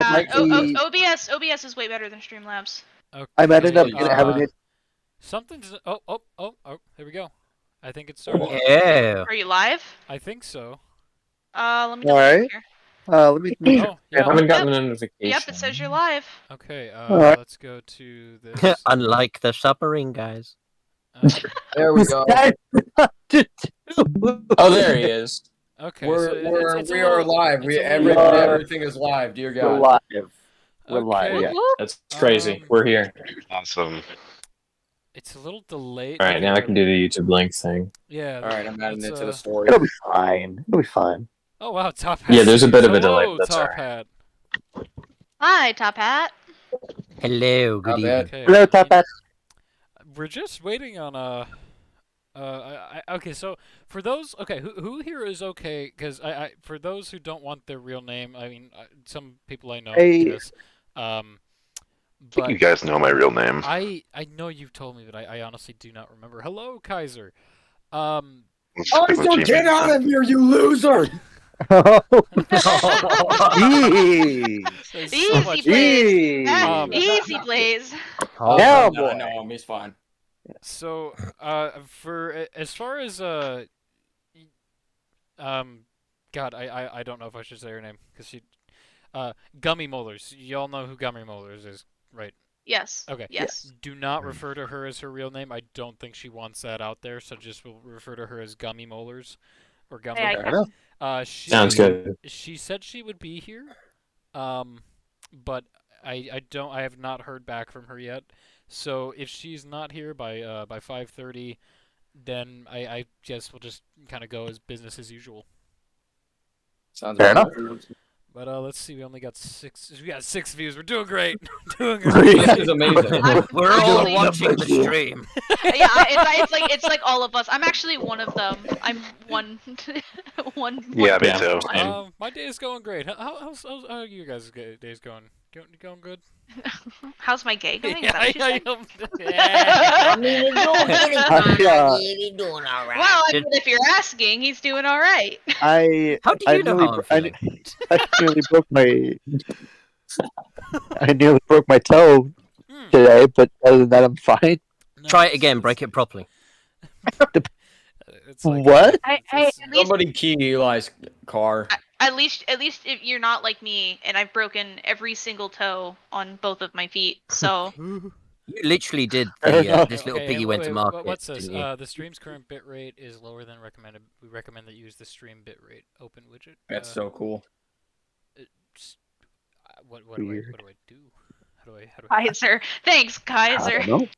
OBS is way better than Streamlabs. Okay. I might end up having it. Something's. Oh! Here we go. I think it started. Yeah. Are you live? I think so. Let me All right. here. Let me. Oh, yeah. I haven't gotten a notification. Yep, it says you're live. Okay. Alright. Let's go to this. Unlike the submarine guys. There we go. Oh, there he is. Okay. We are live. Everything is live. Dear We're God. live. We're live. Okay. Yeah. That's crazy. We're here. Awesome. It's a little delayed. All right, now I can do the YouTube link thing. Yeah. All right, I'm adding it to the it's, story. It'll be fine. It'll be fine. Oh wow, Top Hat. Yeah, there's a bit of a delay, Hello, but that's Top all Hat. Hi, Top Hat. Hello, good Not evening. bad. Okay. Hello, Top Hat. We're just waiting on okay, so for those who here is okay because I for those who don't want their real name, I mean some people I know Hey. yes, I think but you guys know my real name. I know you've told me, but I honestly do not remember. Hello, Kaiser. Get out of here, you loser! Oh, There's Easy, so much- Blaze. Um, Easy, Blaze. Oh, no, boy. no, he's fine. So for as far as God, I don't know if I should say her name because she Gummy Molars. Y'all know who Gummy Molars is, right? Yes. Okay. Yes. Do not refer to her as her real name. I don't think she wants that out there, so just we'll refer to her as Gummy Molars or Gummy. Hey, Fair enough. Sounds good. She said she would be here, but I have not heard back from her yet. So if she's not here by 5:30, then I guess we'll just kind of go as business as usual. Sounds Fair good. enough. But let's see, we only got 6. We got 6 views. We're doing great. doing great. This is amazing. We're all Actually- watching the stream. Yeah, it's like all of us. I'm actually one of them. I'm one. Yeah, me Yeah. too. My day is going great. How's how are you guys' days going? Going good? How's my gay going? Is Yeah, that what you said? yeah. Doing all right. Well, I mean, if you're asking, he's doing all right. I How do you know how I'm feeling? I nearly broke my I nearly broke my toe today, but other than that, I'm fine. Try it again. Break it properly. It's like, What? At least, Somebody key Eli's car. at least if you're not like me, and I've broken every single toe on both of my feet. So You literally did Fair the, enough. this little Okay, piggy went to wait, market. What's this? didn't you? The stream's current bitrate is lower than recommended. We recommend that you use the stream bitrate open widget. That's so cool. Just, what do I do? How do I? Kaiser, thanks, I Kaiser. don't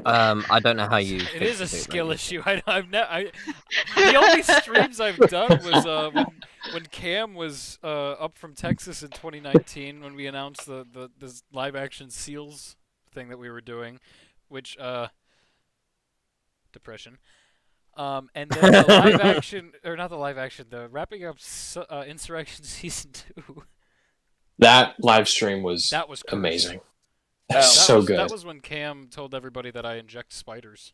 know. I don't know how you. It fix is a the bit skill right issue. The only streams I've done was when Cam was up from Texas in 2019 when we announced this live action Seals thing that we were doing, which depression. And then the live action, or not the live action, the wrapping up Insurrection Season 2. That live stream was That was crazy. amazing. That That's so was, good. That was when Cam told everybody that I inject spiders.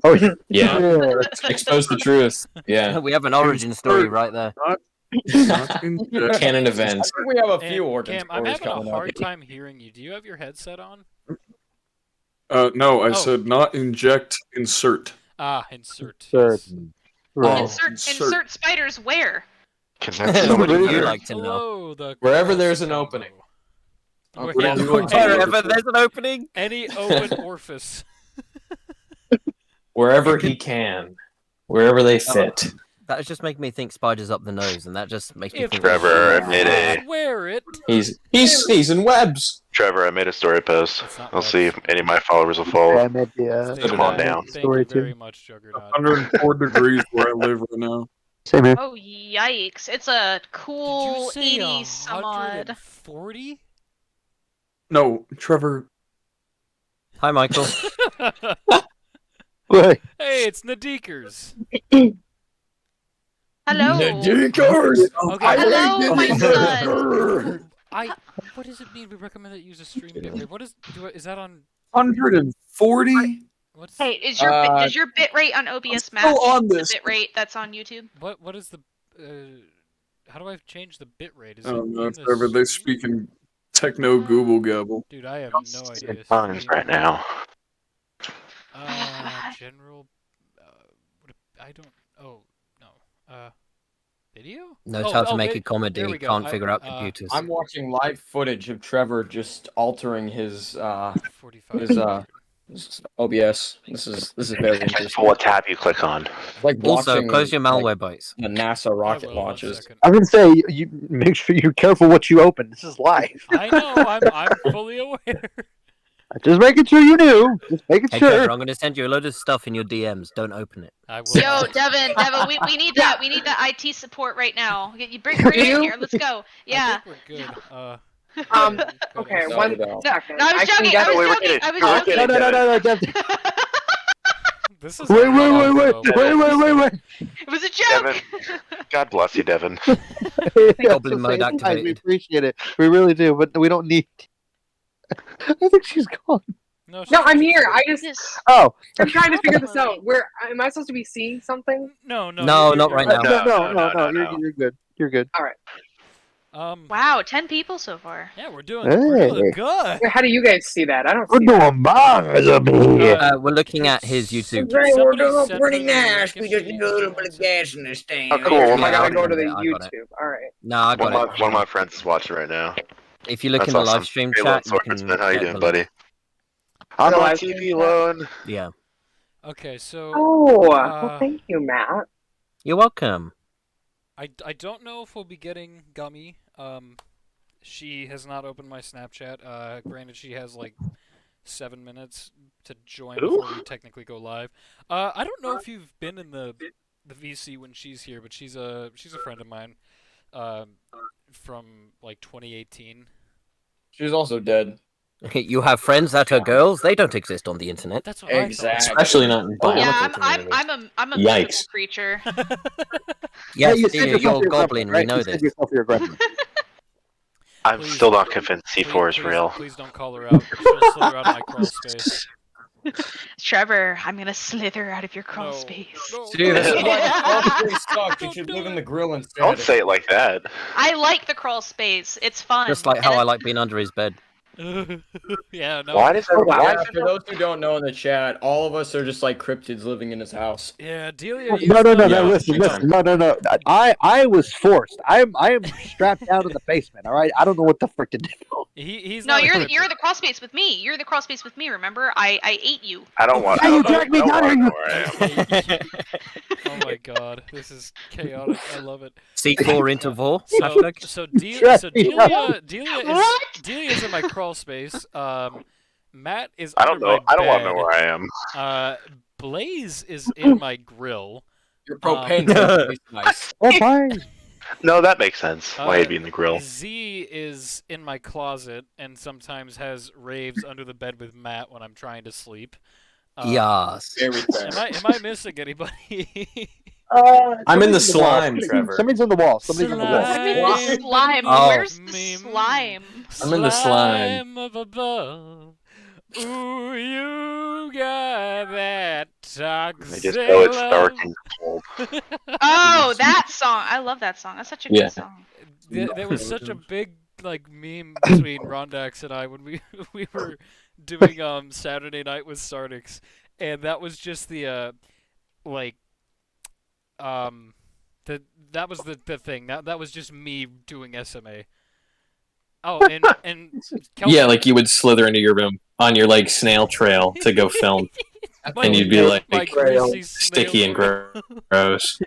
Oh yeah. Yeah. Expose the truth. Yeah. We have an origin story right there. Canon events. I think we have a And few origin Cam, I'm stories having a coming hard up. time hearing you. Do you have your headset on? No, I Oh. said not inject, insert. Ah, insert. Certain. Right. Insert spiders where? What would you like to know? Hello, the Wherever there's an opening. Where- What yeah, do you want to Wherever there's an opening. any open orifice. Wherever he can. Wherever they fit. That was just making me think spiders up the nose, and that just makes me If think. Trevor, I made a Wear it. He's in webs. Trevor, I made a story post. It's not I'll webs. see if any of my followers will follow. Damn it, yeah. Thank Come you- on down. Thank you Story very too. much, Juggernaut. 104 degrees where I live right now. Same here. Oh yikes! It's a cool Did you say 80 some odd. 140? No, Trevor. Hi, Michael. Wait. Hey, it's Nadikers. Hello. Okay. Hello, my son. What does it mean? We recommend that you use a stream bitrate. What is that on? 140? What's Hey, does your bitrate on OBS still match on the this. bitrate that's on YouTube? what is the? How do I change the bitrate? Is I it don't know, in the Trevor. They're screen? speaking techno Google gabble. Dude, I have no idea. Times right now. General. I don't. Oh no. Video? Knows how to make a there comedy, we go. can't figure out computers. I'm watching live footage of Trevor just altering his 45. his OBS. This is very interesting. What tab you click on? Like Also, watching, close your malware like, bites. the NASA I rocket will, 1 launches. second. I'm gonna say you make sure you're careful what you open. This is live. I know. I'm fully aware. Just making sure you knew. Just making Hey, sure. Trevor, I'm going to send you a load of stuff in your DMs. Don't open it. I will. Yo, Devin, we need that. We need that IT support right now. You bring her in here. Let's go. Yeah. I think we're good. Okay, No, one we don't. second. No, I was can joking. get- I was Wait, we're joking. kidding. I was We're joking. kidding. No. This is Wait. It was a joke. Devin. God bless you, Devin. Goblin mode We activated. appreciate it. We really do, but we don't need. I think she's gone. No, No, I'm here. I just This- Oh, I'm trying to figure this out. Downloading. Where am I supposed to be seeing something? No, No, you're not good. right now. no. No. You're good. You're good. Wow, 10 people so far. Yeah, we're doing really good. How do you guys see that? I don't We're see that. doing bars up here. We're looking at his YouTube. Somebody we're doing send pretty me the nice. link We if just she need a little bit wants of it. gas in this thing. Oh, cool. I Yeah, gotta I go to the got it. YouTube. All right. No, I got it. One of my friends is watching right now. If you look That's in the awesome. live stream Hey, chat, Lone you can Swordsman, how you get doing, the buddy? link. I'm The on live TV, stream chat? Lone. Yeah. Okay, so Oh, well, thank you, Matt. You're welcome. I don't know if we'll be getting Gummy. She has not opened my Snapchat. Granted, she has like 7 minutes to join before we technically go live. I don't know if you've been in the VC when she's here, but she's a friend of mine. From like 2018. She's also dead. You have friends that are girls. They don't exist on the internet. That's what I Exactly. Especially not in Yeah, biological communities. I'm a mythical Yikes. creature. Yes, you dear, said yourself you're a your goblin. gremlin, right? We know You said this. yourself your gremlin. I'm Please. still not convinced C4 is Please- real. Please don't call her out. She'll slither out of my crawl space. Trevor, I'm gonna slither out of your crawl No, space. no, See, this is no. why the crawl space sucks. You Don't should do live in it. the grill instead. Don't say it like that. I like the crawl space. It's fun. Just like how And I like being under his bed. Yeah, no. Why does everyone? Yeah, for those who don't know in the chat, all of us are just like cryptids living in his house. Yeah, Delia. No. Yeah, Listen. big time. No. I was forced. I am strapped down in the basement. All right. I don't know what the frick to do. He's No, not a you're cryptid. the crawl space with me. You're the crawl space with me. Remember, I ate you. I don't want. Hey, I you don't know- dragged me I don't down wanna here, know you- where I am. Oh my god, this is chaotic. I love it. C4 interval. So, Hashtag. so, Shut Delia's in my crawl space. Matt is I don't under know. my I don't want to know bed. where I am. Blaze is in my grill. Your propane tank is nice. Oh, fine. No, that makes sense. Why he'd be in the grill? Z is in my closet and sometimes has raves under the bed with Matt when I'm trying to sleep. Yes. Very fair. Am I missing anybody? I'm in the Somebody's wall. slime, Trevor. Somebody's on the wall. Somebody's on the wall. I'm in the slime. Oh. Where's the slime? I'm in the slime. Of above. Ooh, you got that I toxic just know it's love. dark and cold. Oh, that song. I love that song. That's such a Yeah. good song. There was such a big like meme between Rondax and I when we were doing Saturday Night with Sardix, and that was just the that was the thing. That was just me doing SMA. Oh, and Kelsey, Yeah, like you would slither into your room on your like snail trail to go film, my- and you'd be like my greasy sticky and snail- gross.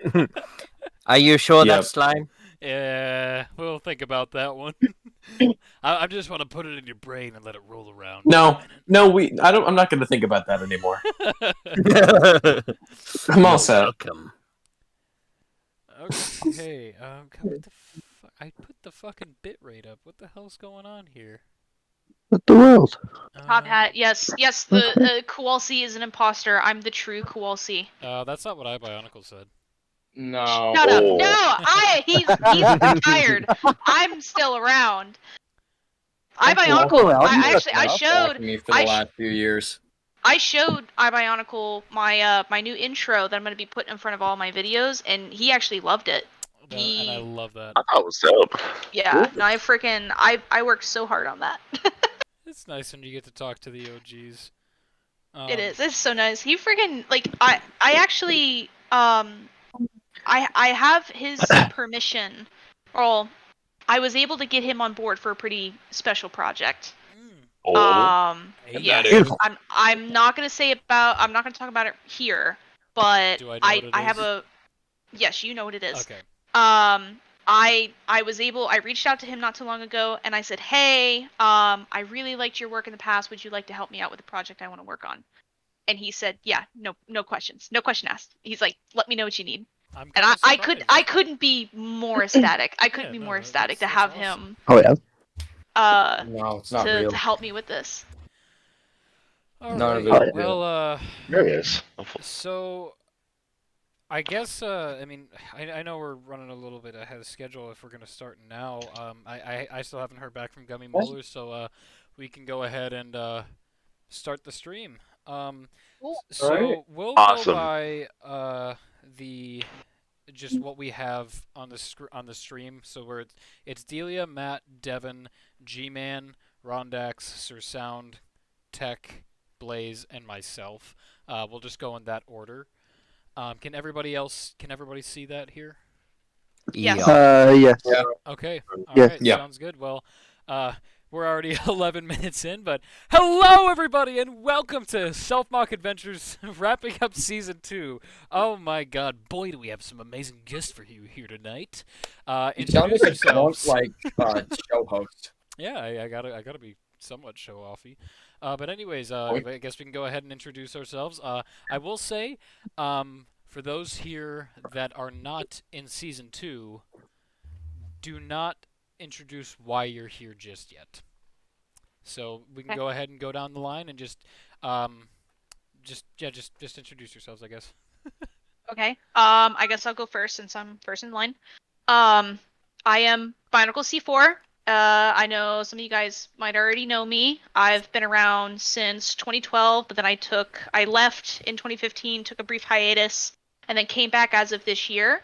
Are you sure Yep. that's slime? Yeah, we'll think about that one. I just want to put it in your brain and let it roll around. No, I'm not going to think about that anymore. I'm all set. Welcome. Okay, what the I put the fucking bitrate up. What the hell's going on here? What the world? Top hat. Yes, the Kowalski is an imposter. I'm the true Kowalski. That's not what iBionicle said. No. Shut up. Oh. No, he's retired. I'm still around. iBionicle. I showed Me for the last few years. iBionicle my my new intro that I'm gonna be putting in front of all my videos, and he actually loved it. And I love that. I thought it was dope. Yeah, no, I worked so hard on that. It's nice when you get to talk to the OGs. It is. It's so nice. He freaking like I actually I have his permission. Well, I was able to get him on board for a pretty special project. Oh. Yeah. Beautiful. I'm not gonna talk about it here, but Do I know what it I have is? yes, you know what it is. Okay. I reached out to him not too long ago and I said, "Hey, I really liked your work in the past. Would you like to help me out with the project I want to work on?" And he said, "Yeah, no questions. No question asked." He's like, "Let me know what you need." I'm And kinda I surprised. couldn't be more ecstatic. I couldn't Yeah, be no, more that's ecstatic to have awesome. him Oh yeah. No, it's not to real. help me with this. All None right. of it is Well, There it is. so I guess I mean I know we're running a little bit ahead of schedule if we're gonna start now. I still haven't heard back from Gummy Moeller, so we can go ahead and start the stream. Cool. So Alright. we'll Awesome. go by the just what we have on the stream. So it's Delia, Matt, Devin, G-Man, Rondax, Sir Sound, Tech, Blaze, and myself. We'll just go in that order. Can everybody see that here? Yes. Yes. Yeah. Okay. All Yes. right. Yeah. Sounds good. Well, we're already 11 minutes in, but hello everybody and welcome to Self Moc Adventures, wrapping up season 2. Oh my God, boy, do we have some amazing guests for you here tonight. You sound Introduce like a drunk, yourselves. show host. Yeah, I gotta be somewhat show offy. But anyways, I guess we can go ahead and introduce ourselves. I will say, for those here that are not in season 2, do not introduce why you're here just yet. So we can Okay. go ahead and go down the line and just introduce yourselves, I guess. Okay. I guess I'll go first since I'm first in line. I am Binacle C4. I know some of you guys might already know me. I've been around since 2012, but then I left in 2015, took a brief hiatus, and then came back as of this year.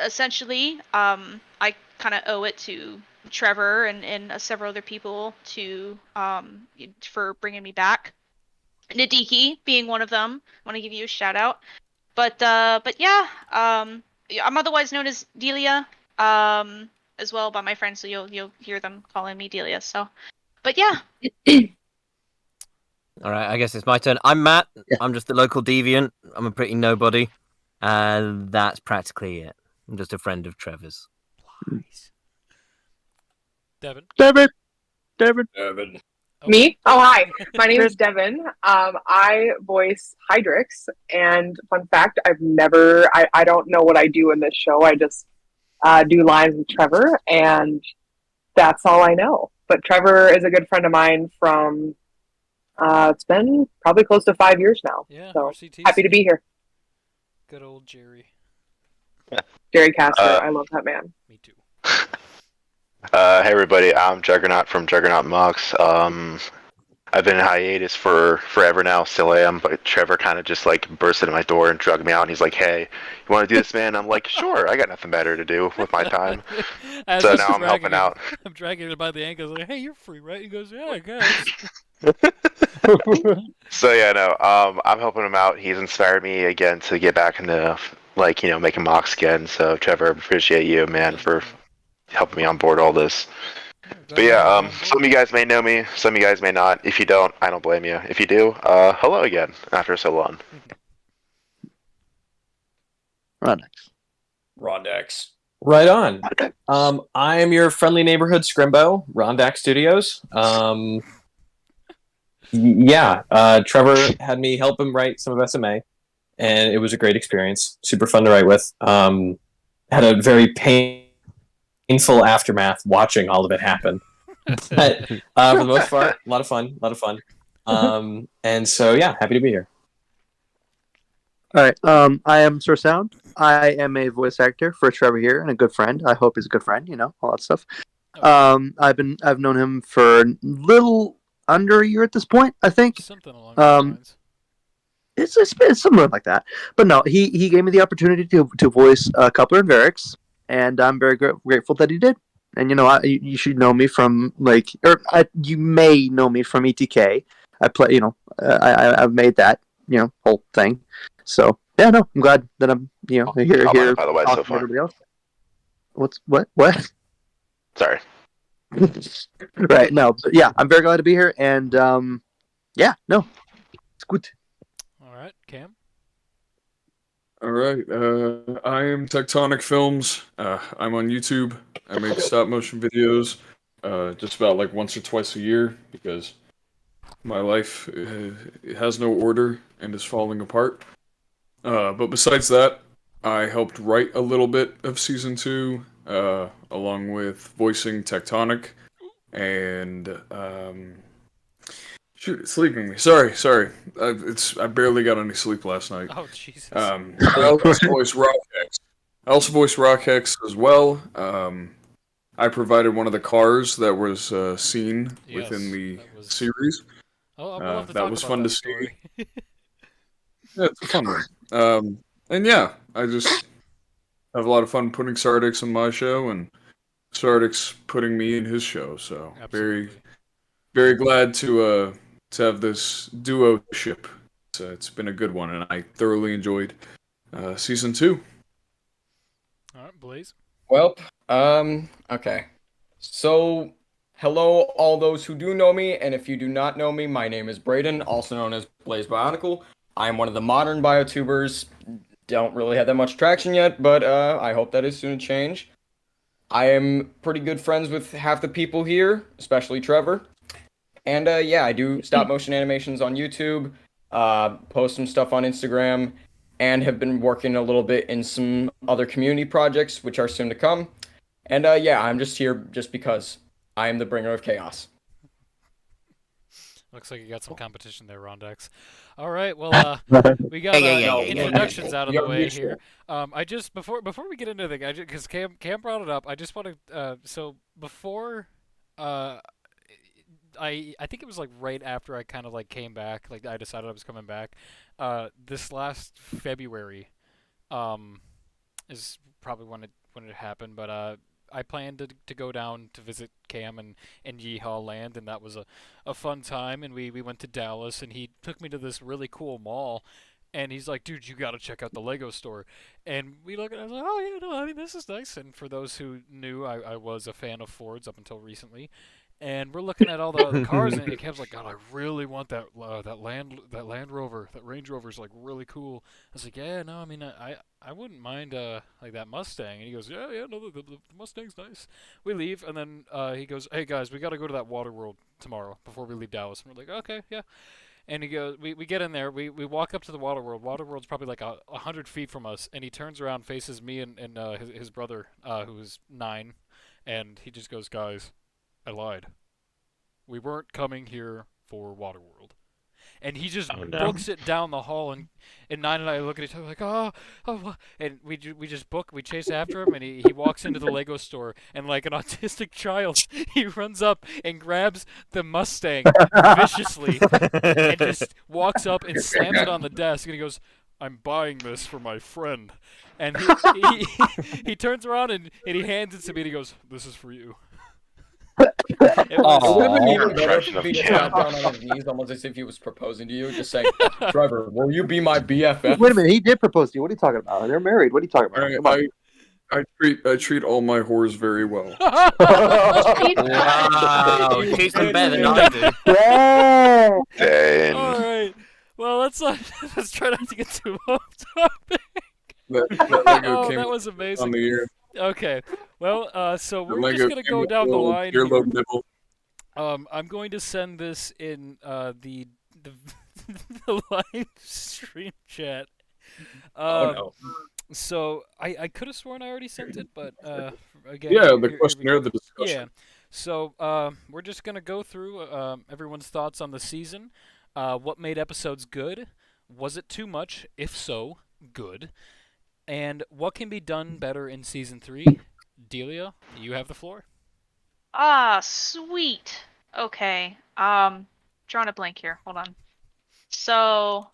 Essentially, I kind of owe it to Trevor and several other people for bringing me back. Nadiki being one of them. I want to give you a shout out. But yeah, I'm otherwise known as Delia, as well by my friends, so you'll hear them calling me Delia. So, but yeah. All right, I guess it's my turn. I'm Matt. Yeah. I'm just a local deviant. I'm a pretty nobody, and that's practically it. I'm just a friend of Trevor's. Lies. Devin. Devin. Evan. Me? Oh, hi. My name is Devin. I voice Hydrix, and fun fact, I don't know what I do in this show. I just do lines with Trevor, and that's all I know. But Trevor is a good friend of mine from, it's been probably close to 5 years now. Yeah, So RCTC. happy to be here. Good old Jerry. Jerry Castor, I love that man. Me too. Hey everybody, I'm Juggernaut from Juggernaut Mox. I've been in hiatus for forever now, still am, but Trevor kind of just like burst into my door and drugged me out, and he's like, "Hey, you want to do this, man?" I'm like, "Sure, I got nothing better to do with my time." So now I'm helping out. I'm dragging him by the ankles, like, "Hey, you're free, right?" He goes, "Yeah, I guess." So yeah, no, I'm helping him out. He's inspired me again to get back into making mocks again. So Trevor, appreciate you, man, for helping me on board all this. But yeah, some of you guys may know me, some of you guys may not. If you don't, I don't blame you. If you do, hello again after so long. Rondax. Right on. I am your friendly neighborhood Scrimbo, Rondax Studios. Trevor had me help him write some of SMA, and it was a great experience. Super fun to write with. Had a very painful aftermath watching all of it happen. But for the most part, a lot of fun. And so, yeah, happy to be here. All right. I am Sir Sound. I am a voice actor for Trevor here and a good friend. I hope he's a good friend. All that stuff. I've known him for a little under a year at this point, I think. Something along those lines. it's similar like that. But no, he gave me the opportunity to voice Coupler and Varix, and I'm very grateful that he did. And you should know me from you may know me from ETK. I play, I've made that whole thing. So yeah, no, I'm glad that I'm here Comment, by the way, so talking to far. everybody else. What? Sorry. Right, no, but yeah, I'm very glad to be here, and yeah, no, it's good. All right, Cam. All right. I am Tectonic Films. I'm on YouTube. I make stop motion videos just about like once or twice a year because my life it has no order and is falling apart. But besides that, I helped write a little bit of season 2, along with voicing Tectonic and shoot, it's sleeping me. Sorry. I barely got any sleep last night. Oh Jesus. I also voice Rockhex. I also voice Rockhex as well. I provided one of the cars that was seen within the series. Oh, we'll have to that talk was about fun that to story. see. Yeah, it's a fun one. And yeah, I just have a lot of fun putting Sardix in my show and Sardix putting me in his show. So Absolutely. very glad to have this duo ship. It's been a good one, and I thoroughly enjoyed season 2. All right, Blaze. Well, okay. So, hello, all those who do know me, and if you do not know me, my name is Brayden, also known as Blaze Bionicle. I am one of the modern biotubers. Don't really have that much traction yet, but I hope that is soon to change. I am pretty good friends with half the people here, especially Trevor. And yeah, I do stop motion animations on YouTube, post some stuff on Instagram, and have been working a little bit in some other community projects, which are soon to come. And yeah, I'm just here just because I am the bringer of chaos. Looks like you got some competition there, Rondex. All right, well, we got introductions out of the way here. I just before we get into the because Cam brought it up, I just want to so before I think it was like right after I kind of like came back, like I decided I was coming back. This last February, is probably when it happened. But I planned to go down to visit Cam and Yeehaw Land, and that was a fun time. And we went to Dallas, and he took me to this really cool mall. And he's like, dude, you gotta check out the Lego store. And we look at it, I was like, oh yeah, no, I mean this is nice. And for those who knew, I was a fan of Fords up until recently. And we're looking at all the cars, and Cam's like, God, I really want that Land Rover. That Range Rover's like really cool. I was like, yeah, no, I mean, I wouldn't mind like that Mustang. And he goes, yeah, no, the Mustang's nice. We leave, and then he goes, hey guys, we got to go to that Water World tomorrow before we leave Dallas. And we're like, okay, yeah. And he goes, we get in there, we walk up to the Water World. Water World's probably like 100 feet from us, and he turns around, faces me and his brother, who's 9, and he just goes, guys, I lied. We weren't coming here for Waterworld. And he just books it down the hall, and Nine and I look at each other like, oh, and we chase after him, and he walks into the Lego store, and like an autistic child, he runs up and grabs the Mustang viciously, and just walks up and slams it on the desk, and he goes, I'm buying this for my friend. And he turns around and he hands it to me, and he goes, this is for you. It would have been even better if he just got down on his knees, almost as if he was proposing to you, just saying, Trevor, will you be my BFF? Wait a minute, he did propose to you. What are you talking about? They're married. What are you talking about? Come on. I treat all my whores very well. Wow, treats them better than I do. Yeah. Dang. All right. Well, let's try not to get too off topic. That was amazing. On the ear. Okay. Well, so we're just gonna go down the line here. I'm going to send this in the the live stream chat. Oh no. So I could have sworn I already sent it, but again. Yeah, the questionnaire, the discussion. Yeah. So we're just gonna go through everyone's thoughts on the season. What made episodes good? Was it too much? If so, good. And what can be done better in season 3? Delia, you have the floor. Ah, sweet. Okay. Drawing a blank here. Hold on. So,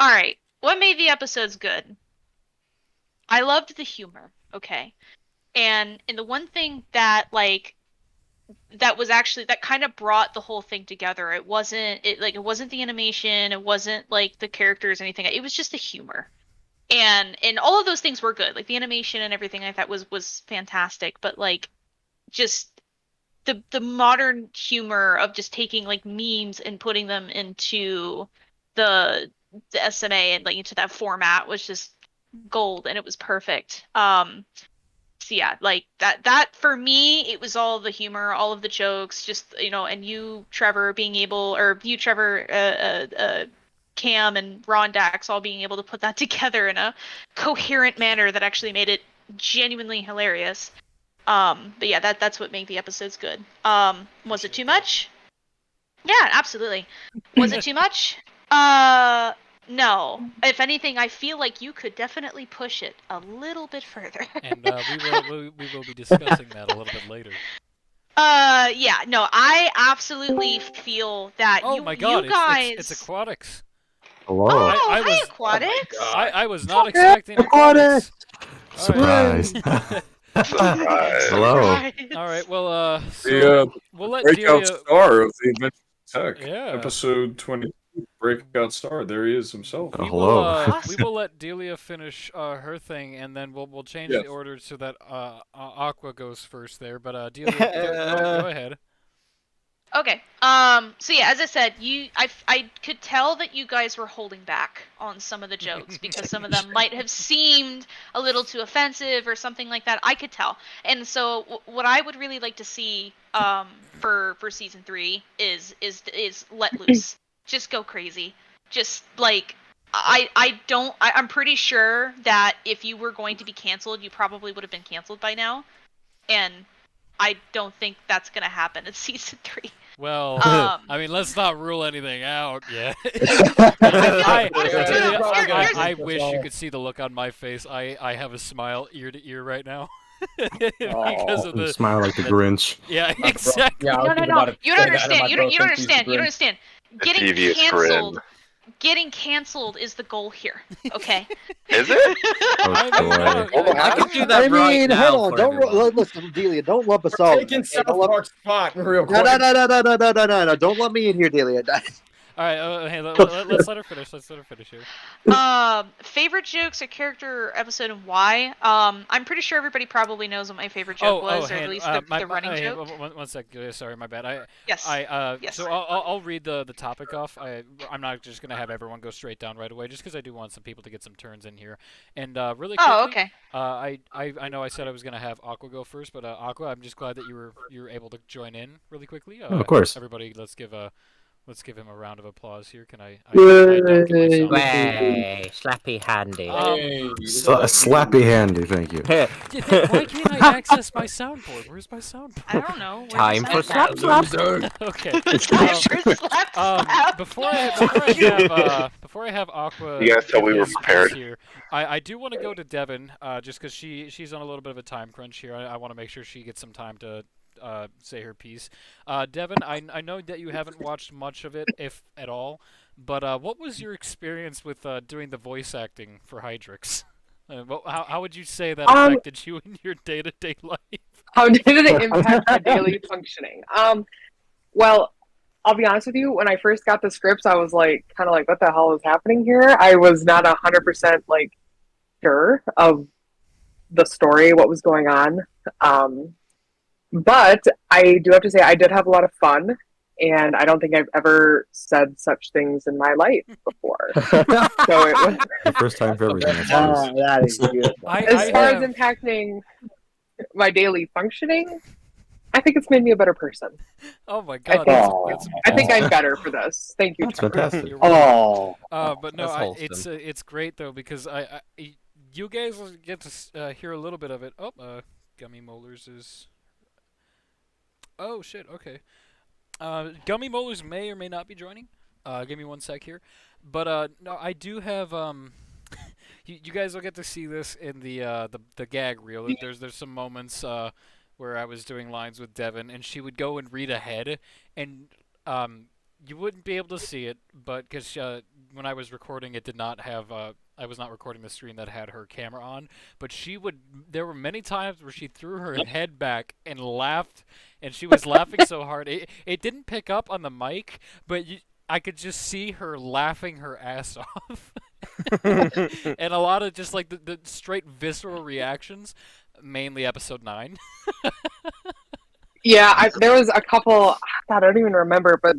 All right. What made the episodes good? I loved the humor. Okay. And the one thing that that was actually that kind of brought the whole thing together. It wasn't the animation, it wasn't like the characters or anything. It was just the humor. And all of those things were good. Like the animation and everything I thought was fantastic, but like just the modern humor of just taking like memes and putting them into the the SMA and like into that format was just gold, and it was perfect. So yeah, like that for me, it was all the humor, all of the jokes, just and you, Trevor, being able, or you, Trevor, Cam, and Ron Dax all being able to put that together in a coherent manner that actually made it genuinely hilarious. But yeah, that's what made the episodes good. Was it too much? Yeah, absolutely. Was it too much? No. If anything, I feel like you could definitely push it a little bit further. And we will be discussing that a little bit later. Yeah, no, I absolutely feel that Oh my God! you guys. It's aquatics. Hello. Oh, I hi, was Aquatics. I was not expecting aquatics. Surprise. Surprise. Hello. All right. Well, so The we'll let breakout Delia. star of the Adventure Tech. Yeah. Episode 20. Breakout star. There he is himself. Oh, We hello. we will let Delia finish her thing, and then we'll change Yes. the order so that Aqua goes first there. But Delia, go ahead. Okay. So yeah, as I said, I could tell that you guys were holding back on some of the jokes because some of them might have seemed a little too offensive or something like that. I could tell. And so what I would really like to see for season 3 is let loose. Just go crazy. Just like I'm pretty sure that if you were going to be canceled, you probably would have been canceled by now. And I don't think that's going to happen in season 3. Well, I mean, let's not rule anything out yet. I wish you could see the look on my face. I have a smile ear to ear right now. Because of You the smile like the Grinch. Yeah, exactly. Yeah, I was No. about to You say don't that, and understand. my You don't throat thinks he's understand. You don't grim. understand. Devious grin. Getting canceled is the goal here. Okay. Is it? Oh, boy. I could do that I right mean, now. hold on. for Don't everyone. listen, Delia. Don't lump us all. Taking in. South Don't lump- Park's spot real No, quick. no. Don't lump me in here, Delia. All right, hey, let's let her finish. Let's let her finish here. Favorite jokes or character episode and why? I'm pretty sure everybody probably knows what my favorite joke was, or at least the running joke. One sec. Sorry, my bad. Yes. Yes. So I'll read the topic off. I'm not just gonna have everyone go straight down right away, just because I do want some people to get some turns in here. And really quickly, Oh, okay. I know I said I was gonna have Aqua go first, but Aqua, I'm just glad that you were able to join in really quickly. Of course. Everybody, let's give him a round of applause here. Can I don't get my sound. Way, slappy handy. Slappy handy, thank you. Why can't I access my soundboard? Where's my soundboard? I don't know. Where's Time the for sound? slap slap. Okay. Time for slap slap. Before I have Aqua. You guys thought we were his prepared. Here, I do want to go to Devin, just because she's on a little bit of a time crunch here. I want to make sure she gets some time to say her piece. Devin, I know that you haven't watched much of it, if at all, but what was your experience with doing the voice acting for Hydrix? How would you say that affected you in your day-to-day life? How did it impact my daily functioning? Well, I'll be honest with you. When I first got the scripts, I was like, kind of like, what the hell is happening here? I was not 100% like sure of the story, what was going on. But I do have to say, I did have a lot of fun, and I don't think I've ever said such things in my life before. So it was The first time for everything. I suppose. That is beautiful. as far as impacting my daily functioning, I think it's made me a better person. Oh my God, I think I'm better for this. Thank you. That's fantastic. Oh. But no, That's wholesome. it's great though, because you guys will get to hear a little bit of it. Oh, Gummy Molars is. Oh shit. Okay. Gummy Molars may or may not be joining. Give me one sec here. But no, I do have you guys will get to see this in the gag reel. There's some moments where I was doing lines with Devin, and she would go and read ahead, and you wouldn't be able to see it, but because when I was recording, it did not have. I was not recording the screen that had her camera on, but she would. There were many times where she threw her head back and laughed, and she was laughing so hard it didn't pick up on the mic, but I could just see her laughing her ass off, and a lot of just like the straight visceral reactions, mainly episode 9. Yeah, there was a couple. God, I don't even remember, but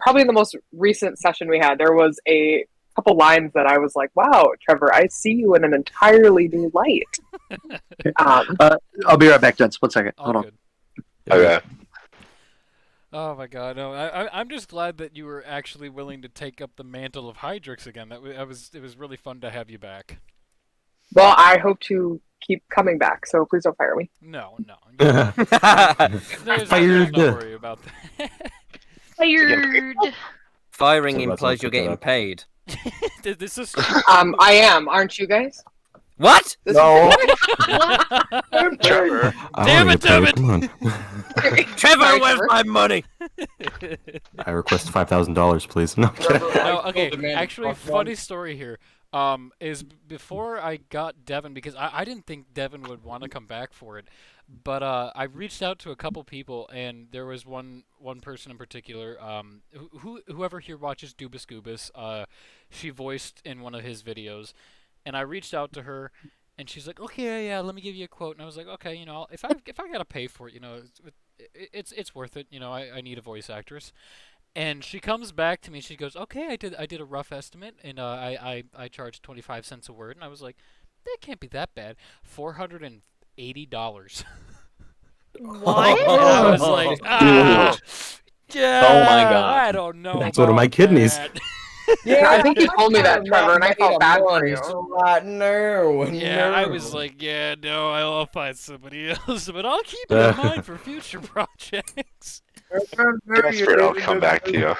probably in the most recent session we had, there was a couple lines that I was like, "Wow, Trevor, I see you in an entirely new light." I'll be right back, gents. 1 second. All Hold good. on. Okay. Oh my god, no! I'm just glad that you were actually willing to take up the mantle of Hydrix again. It was really fun to have you back. Well, I hope to keep coming back, so please don't fire me. No. There's Fired. no worry about that. Fired. Firing So that's implies all you're put getting that. paid. This is I am, aren't you guys? What? This No. Trevor. I Damn wanna it, get paid, David! Come on. Trevor, Sorry, where's Trevor. my money? I request $5,000, please. No, I'm kidding. No, okay. Actually, funny story here. Is before I got Devin, because I didn't think Devin would want to come back for it, but I reached out to a couple people, and there was one person in particular. Whoever here watches Dubus Goobus, she voiced in one of his videos, and I reached out to her, and she's like, "Okay, yeah, let me give you a quote." And I was like, "Okay, if I gotta pay for it, it's worth it. I need a voice actress." And she comes back to me. She goes, "Okay, I did a rough estimate, and I charged 25 cents a word." And I was like, "That can't be that bad. $480." What? And I was like, "Ah, yeah, Oh my God. I don't know. That's one of my about kidneys." that." Yeah, I think you told me that, Trevor, and I felt bad for you. Yeah, I was like, "Yeah, no, I'll find somebody else, but I'll keep it in mind for future projects." Desperate, I'll come back to you.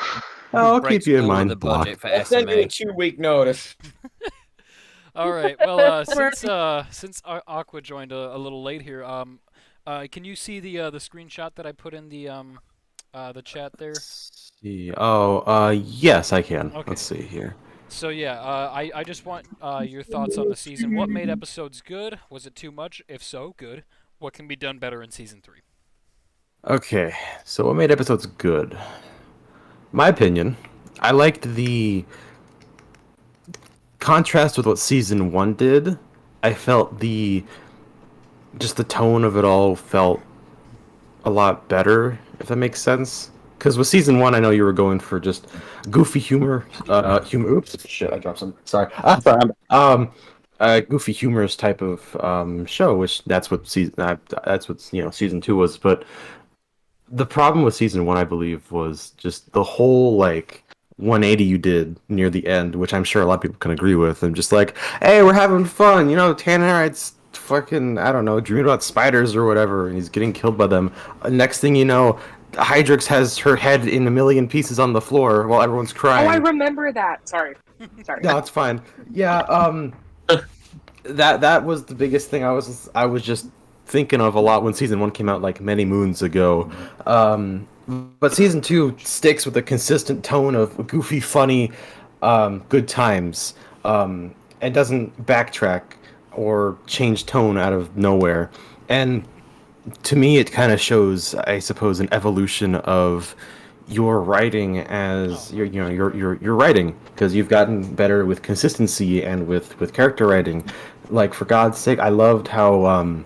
I'll Breaks keep you in all of mind, the Block. budget for I'll send you a SMA. 2-week notice. All right. Well, since Aqua joined a little late here, can you see the screenshot that I put in the chat there? See. Oh, yes, I can. Okay. Let's see here. So yeah, I just want your thoughts on the season. What made episodes good? Was it too much? If so, good. What can be done better in season 3? Okay, so what made episodes good? My opinion, I liked the contrast with what season 1 did. I felt the tone of it all felt a lot better, if that makes sense. Because with season 1, I know you were going for just goofy humor. Oops, shit, I dropped some. Sorry. Goofy humorous type of show, which that's what season 2 was. But the problem with season 1, I believe, was just the whole 180 you did near the end, which I'm sure a lot of people can agree with. And just like, hey, we're having fun, Tannerites fucking, I don't know, dreaming about spiders or whatever, and he's getting killed by them. Next thing you know, Hydrix has her head in a million pieces on the floor while everyone's crying. Oh, I remember that. Sorry. No, it's fine. Yeah, that was the biggest thing I was just thinking of a lot when season 1 came out many moons ago. But season 2 sticks with a consistent tone of goofy, funny, good times, and doesn't backtrack or change tone out of nowhere. And to me, it kind of shows, I suppose, an evolution of your writing as your writing, because you've gotten better with consistency and with character writing. For God's sake, I loved how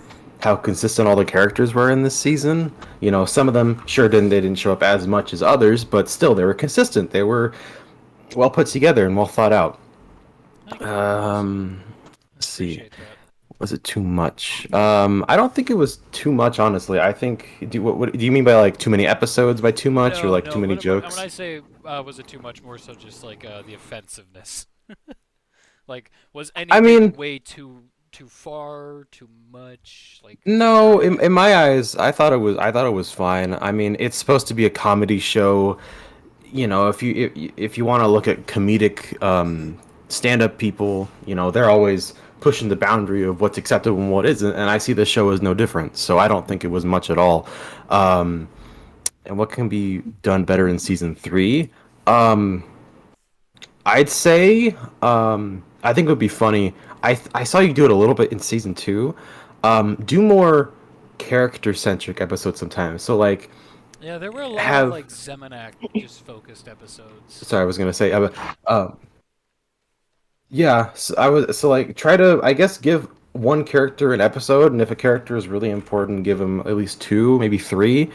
consistent all the characters were in this season. Some of them didn't show up as much as others, but still they were consistent. They were well put together and well thought out. Let's see. Appreciate that. Was it too much? I don't think it was too much, honestly. I think. What do you mean by too many episodes? By too much, or too many jokes? When I say was it too much, more so just the offensive-ness. Was anything way too far, too much? No, in my eyes, I thought it was fine. I mean, it's supposed to be a comedy show. If you want to look at comedic stand-up people, they're always pushing the boundary of what's acceptable and what isn't, and I see the show as no different. So I don't think it was much at all. and what can be done better in season 3. Um, I'd say I think it would be funny. I saw you do it a little bit in season 2. Do more character centric episodes sometimes. So like Yeah, there were a lot of have like Zemanak just focused episodes. sorry, I was gonna say yeah. So I was so like try to I guess give one character an episode, and if a character is really important, give him at least 2, maybe 3.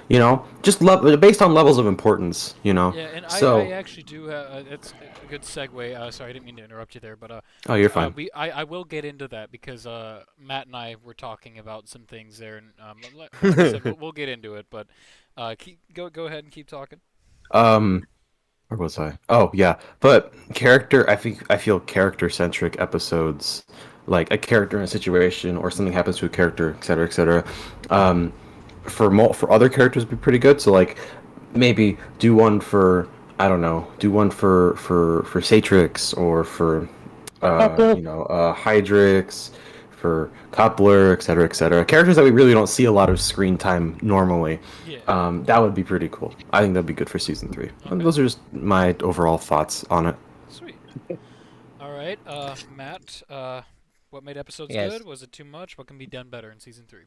You know, just based on levels of importance. You know, Yeah, and I so actually do. It's a good segue. Sorry, I didn't mean to interrupt you there, but oh, you're fine. I will get into that because Matt and I were talking about some things there, and like I said, we'll get into it. But go ahead and keep talking. Where was I? Oh, yeah. But I feel character centric episodes, like a character in a situation or something happens to a character, et cetera, for other characters would be pretty good. So like maybe do one for I don't know, do one for Satrix or for Hydrix, for Coupler, et cetera. Characters that we really don't see a lot of screen time normally. Yeah. That would be pretty cool. I think that'd be good for season 3. Okay. Those are just my overall thoughts on it. Sweet. All right, Matt. What made episodes Yes. good? Was it too much? What can be done better in season 3?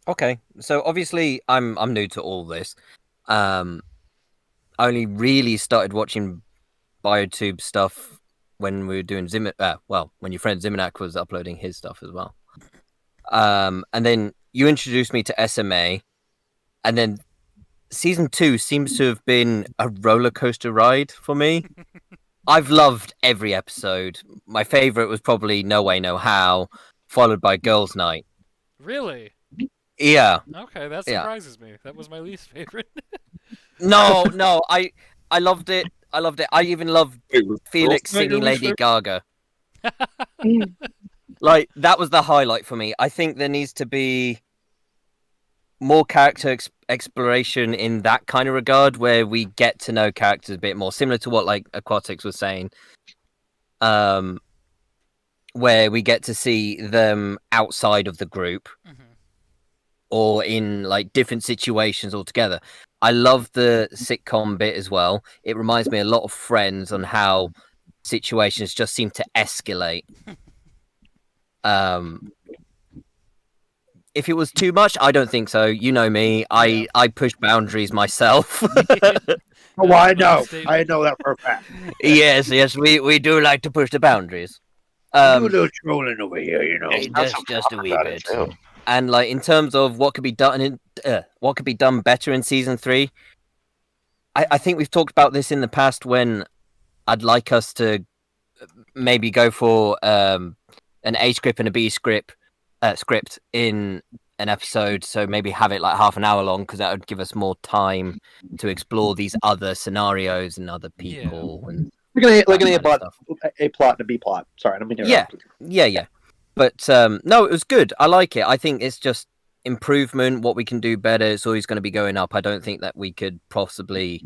Okay, so obviously I'm new to all this. I only really started watching BioTube stuff when we were doing when your friend Ziminak was uploading his stuff as well. And then you introduced me to SMA, and then season 2 seems to have been a roller coaster ride for me. I've loved every episode. My favorite was probably No Way No How, followed by Girls Night. Really? Yeah. Okay, that surprises me. That was my least favorite. No, I loved it. I loved it. I even loved Felix singing Lady Gaga. Like, that was the highlight for me. I think there needs to be more character exploration in that kind of regard, where we get to know characters a bit more, similar to what like Aquatics was saying. Where we get to see them outside of the group. Mm-hmm. Or in like different situations altogether. I love the sitcom bit as well. It reminds me a lot of Friends on how situations just seem to escalate. If it was too much, I don't think so. You know me. I push boundaries myself. Oh, I know. I know that for a fact. yes, we do like to push the boundaries. Do a little trolling over here, you know. Just a wee bit. And like in terms of what could be done better in season 3, I think we've talked about this in the past when I'd like us to maybe go for an A script and a B script in an episode. So maybe have it like half an hour long, because that would give us more time to explore these other scenarios and other people. Yeah. And like an A plot and a B plot. Sorry, I don't mean to interrupt. Yeah. But no, it was good. I like it. I think it's just improvement. What we can do better, it's always going to be going up. I don't think that we could possibly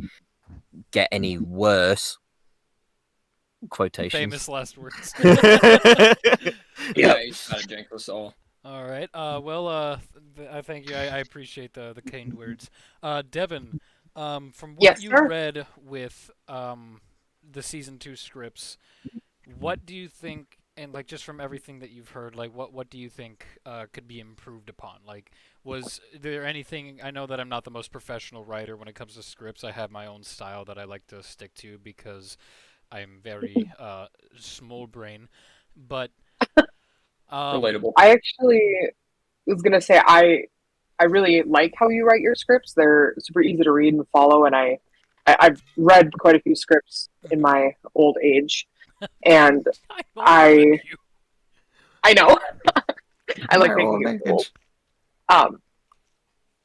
get any worse. Quotations. Famous last words. Yeah, he's kind of jank us all. All right. I thank you. I appreciate the kind words. Devin, from what you read with the season 2 scripts, what do you think? And like just from everything that you've heard, like what do you think could be improved upon? Like, was there anything? I know that I'm not the most professional writer when it comes to scripts. I have my own style that I like to stick to because I'm very small brain. But relatable. I actually was gonna say I really like how you write your scripts. They're super easy to read and follow, and I've read quite a few scripts in my old age. And I know. I like making it cool.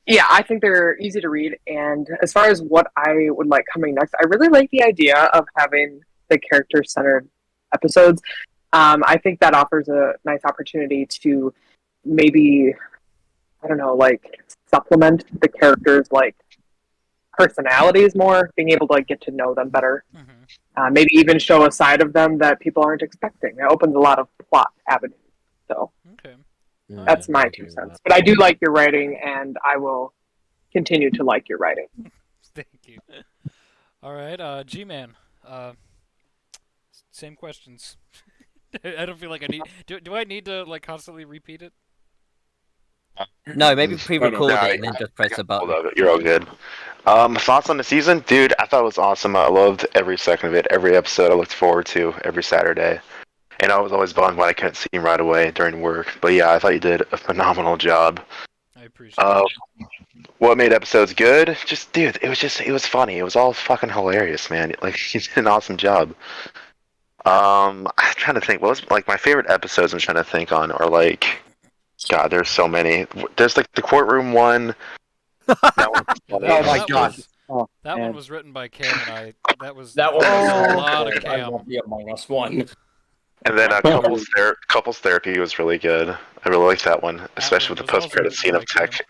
Yeah, I think they're easy to read. And as far as what I would like coming next, I really like the idea of having the character-centered episodes. I think that offers a nice opportunity to maybe, I don't know, like supplement the characters' like personalities more, being able to like get to know them better. Mm-hmm. Maybe even show a side of them that people aren't expecting. It opens a lot of plot avenues. So okay. That's my 2 cents. But I do like your writing, and I will continue to like your writing. Thank you. All right, G-Man. Same questions. I don't feel like I need. Do I need to like constantly repeat it? No, maybe pre-record No, it and then just press a button. Hold up, you're all good. Thoughts on the season, dude? I thought it was awesome. I loved every second of it. Every episode I looked forward to every Saturday, and I was always bummed when I couldn't see him right away during work. But yeah, I thought you did a phenomenal job. I appreciate it. What made episodes good? Dude, it was funny. It was all fucking hilarious, man. Like, he did an awesome job. I'm trying to think. What was like my favorite episodes? I'm trying to think on are like, God, there's so many. There's like the courtroom one. That one Oh my God. That one was written by Cam and I. That was That one a was lot of I Cam. won't be Among Us one. And then couples therapy was really good. I really liked that one, especially with the was also post-credit scene written of by Tech.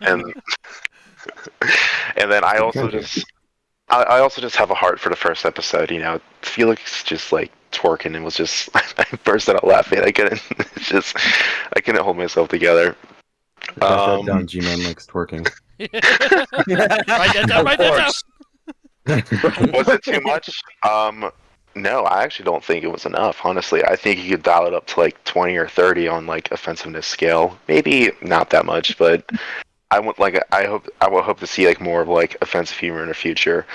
And then I also just have a heart for the first episode. You know, Felix just like twerking and was just I burst out laughing. I couldn't hold myself together. Write that down. G-Man likes twerking. Write that down. Write that down. Was it too much? No, I actually don't think it was enough. Honestly, I think you could dial it up to like 20 or 30 on like offensiveness scale. Maybe not that much, but I would hope to see like more of like offensive humor in the future.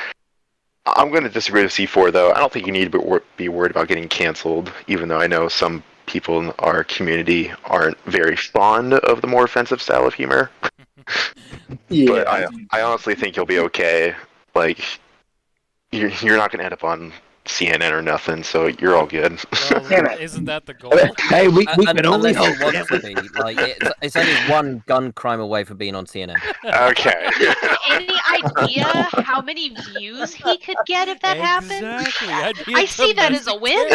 I'm going to disagree with C4 though. I don't think you need to be worried about getting canceled, even though I know some people in our community aren't very fond of the more offensive style of humor. Yeah. But I honestly think you'll be okay. Like, you're not going to end up on CNN or nothing, so you're all good. Well, isn't that the goal? Hey, we can only Unless hope. he wants to be. Like, it's only one gun crime away from being on CNN. Okay. Any idea how many views he could get if that happened? Exactly. I see that as a win.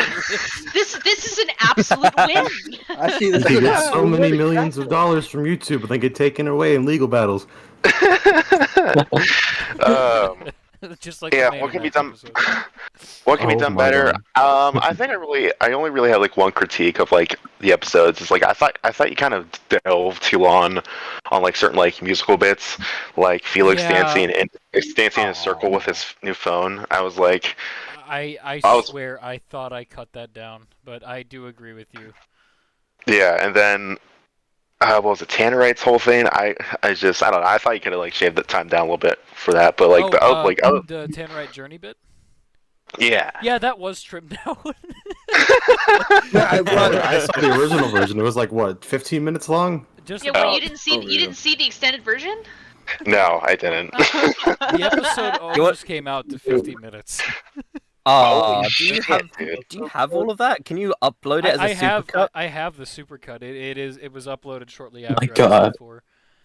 This is an absolute win. I see this. He gets so many millions of dollars from YouTube, but then get taken away in legal battles. Just like Yeah, what can be done? What can be done better? I think I only really have like one critique of like the episodes. It's like I thought you kind of delved too long on like certain like musical bits, like Felix dancing in a circle with his new phone. I was like, I swear I thought I cut that down, but I do agree with you. yeah, and then. What was it, Tannerite's whole thing? I don't know. I thought you could have like shaved the time down a little bit for that, but like the Tannerite journey bit. Yeah. Yeah, that was trimmed down. I saw the original version. It was like what, 15 minutes long? Yeah, well, you didn't see the extended version? No, I didn't. The episode almost came out to 50 minutes. Do you have all of that? Can you upload it as a supercut? I have the supercut. It was uploaded shortly after. My God.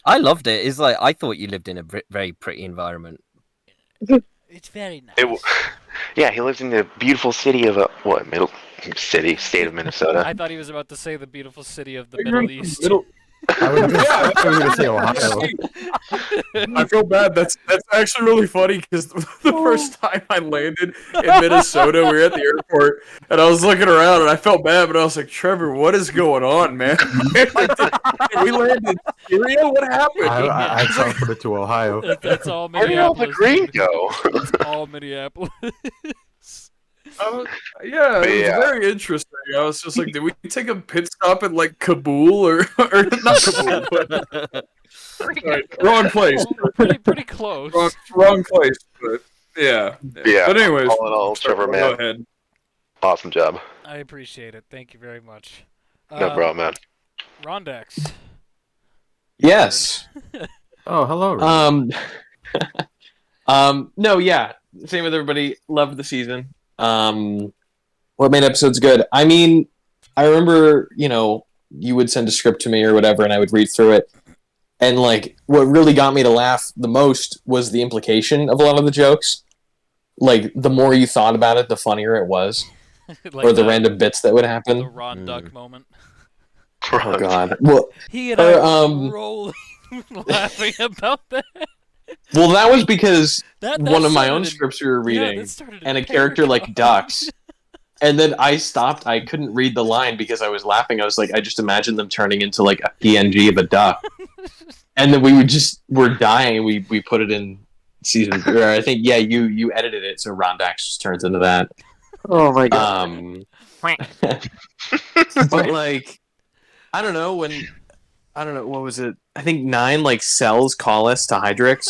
I loved it. It's like I thought you lived in a very pretty environment. It's very nice. Yeah, he lives in the beautiful city of state of Minnesota. I thought he was about to say the beautiful city of the Middle East. I was going to say Ohio. I feel bad. That's actually really funny because the first time I landed in Minnesota, we were at the airport, and I was looking around, and I felt bad, but I was like, Trevor, what is going on, man? We landed in Syria? What happened? I transferred it to Ohio. That's all Where did all Minneapolis. the green go? It's all Minneapolis. Yeah, it was very interesting. I was just like, did we take a pit stop in like Kabul or not Kabul? But, wrong place. Pretty close. Wrong place, but yeah. Yeah. But anyways, all in all, Trevor, man, go ahead. Awesome job. I appreciate it. Thank you very much. No problem, man. Rondex. Yes. Oh, hello. No, yeah. Same with everybody. Loved the season. What made episodes good? I mean, I remember, you would send a script to me or whatever, and I would read through it. And like, what really got me to laugh the most was the implication of a lot of the jokes. Like, the more you thought about it, the funnier it was, Like or the random bits that would happen. The Ron Duck moment. Oh God. Well, He and I were rolling laughing about that. Well, that was because That one of my started own in- scripts we were yeah, reading, that started in and a character paragraph. like ducks, and then I stopped. I couldn't read the line because I was laughing. I was like, I just imagined them turning into like a PNG of a duck. and then we're dying. We put it in season. Or I think you edited it, so Rondax just turns into that. Oh my god. But like, I don't know what was it? I think 9 like sells Collis to Hydrix.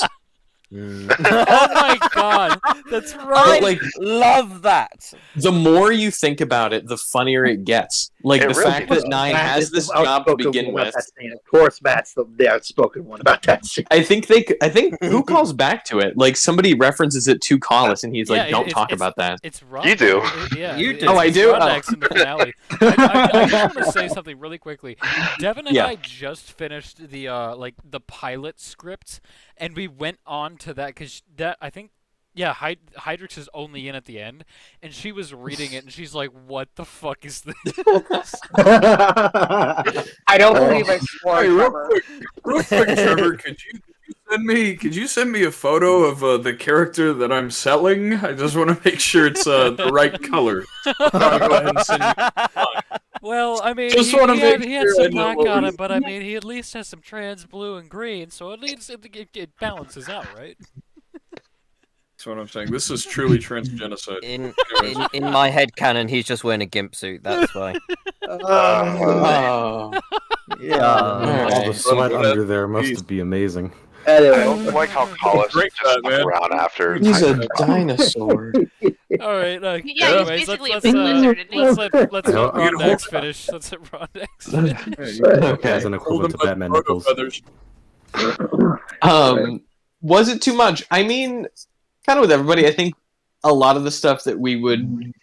Oh my god, that's I right. Like, love that. the more you think about it, the funnier it gets. Like It the really fact does. that 9 Matt has is this the job to outspoken begin one about with. that scene. Of course, Matt's the outspoken one about that scene. I think who calls back to it? Like somebody references it to Collis, and he's like, "Don't talk about that." It's Ron. You do. You do. Oh, I It's do? Rondax in the finale. I just want to say something really quickly. Devin and Yeah. I just finished the pilot script, and we went on to that because I think. Yeah, Hydrix is only in at the end, and she was reading it, and she's like, "What the fuck is this?" I don't believe I swore. Hey, Trevor. real quick, Trevor, could you send me a photo of the character that I'm selling? I just want to make sure it's the right color. I'll go ahead and send you. Well, I mean, Just he wanna had, make he had sure I some know black what on we're him, but I mean, he at least has some trans blue and green, so at least it balances out, right? That's what I'm saying. This is truly transgenocide. In my head canon, he's just wearing a gimp suit. That's why. Oh. Yeah. All the sweat under there must be amazing. I Anyway, don't like how Collis Drink just that, man. stuck around after. He's a dinosaur. All right. Yeah, he's Anyways, basically a let's big lizard, isn't he? let's let Rondax finish. Let's let Rondax finish. Okay. As an equivalent to Batman Photo nipples. feathers. Was it too much? I mean, kind of with everybody. I think a lot of the stuff that we would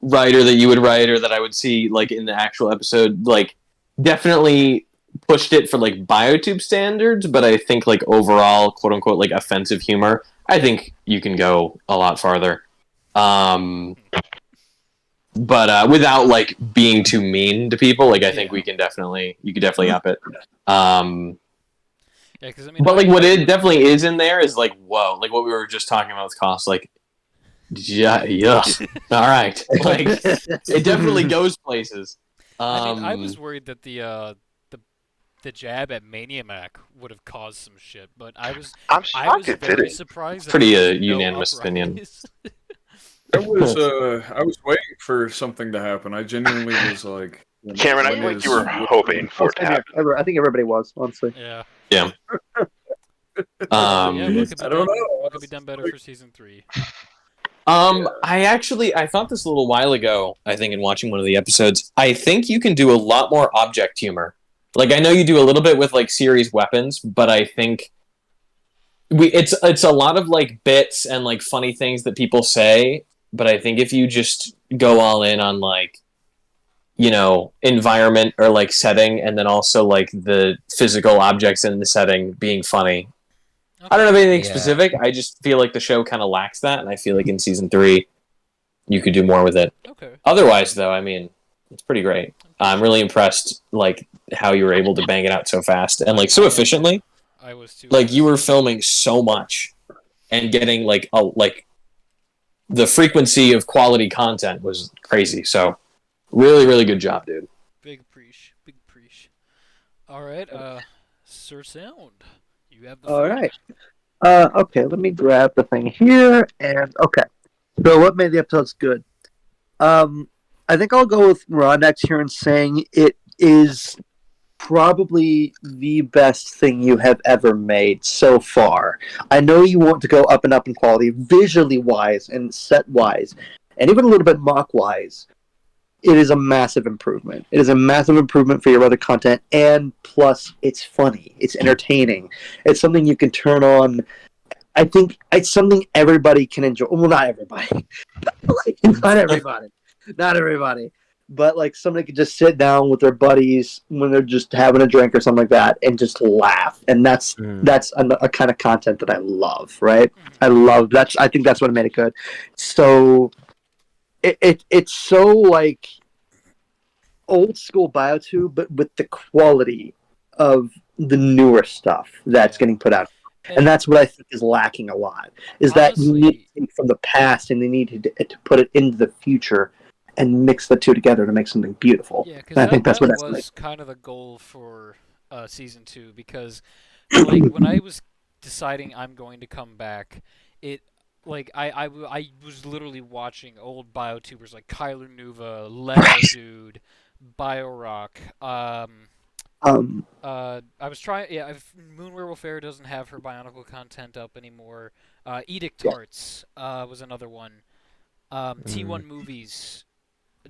write, or that you would write, or that I would see like in the actual episode, like definitely pushed it for like biotube standards. But I think like overall, quote unquote, like offensive humor, I think you can go a lot farther. But without like being too mean to people, like I think you could definitely up it. Yeah, because I mean, But like what it definitely is in there is like, whoa, like what we were just talking about with cost, like yeah, all right, like it definitely goes places. I mean, I was worried that the jab at Maniamac would have caused some shit, but I was it very didn't. surprised. That Pretty there was no unanimous opinion. uprise. I was waiting for something to happen. I genuinely was like, Cameron, I think you were hoping for it to happen. I think everybody was, honestly. Yeah. Yeah. Yeah, what could be I don't done, know. what could be done better for season 3? I thought this a little while ago, I think in watching one of the episodes, I think you can do a lot more object humor. Like I know you do a little bit with like series weapons, but I think it's a lot of like bits and like funny things that people say, but I think if you just go all in on like, you know, environment or like setting, and then also like the physical objects in the setting being funny. Okay. I don't have anything Yeah. specific. I just feel like the show kind of lacks that, and I feel like in season 3, you could do more with it. Okay. Otherwise, though, I mean, it's pretty great. I'm really impressed, like how you were able to bang it out so fast and like so efficiently. I was too. Like you were filming so much and getting like the frequency of quality content was crazy. So really, really good job, dude. Big preach. All right, Sir Sound, you have the All floor. right. Okay, let me grab the thing here. And okay. So what made the episodes good? I think I'll go with Rondax here in saying it is probably the best thing you have ever made so far. I know you want to go up and up in quality, visually wise and set wise, and even a little bit mock wise. It is a massive improvement. It is a massive improvement for your other content, and plus, it's funny. It's entertaining. It's something you can turn on. I think it's something everybody can enjoy. Well, not everybody. Not everybody. But like somebody could just sit down with their buddies when they're just having a drink or something like that and just laugh. And that's a kind of content that I love, right? I love that. I think that's what made it good. So it's so like old school BioTube, but with the quality of the newer stuff that's getting put out. And that's what I think is lacking a lot. Is that you need to take from the past and they need to put it into the future and mix the two together to make something beautiful. Yeah, and I think that's what was kind of the goal for season 2, because like when I was deciding I'm going to come back, it like I was literally watching old biotubers like Kyler Nuva, Lego Dude, BioRock. I was trying. Yeah, Moon Werewolf Air doesn't have her Bionicle content up anymore. Edict Hearts was another one. T1 Movies,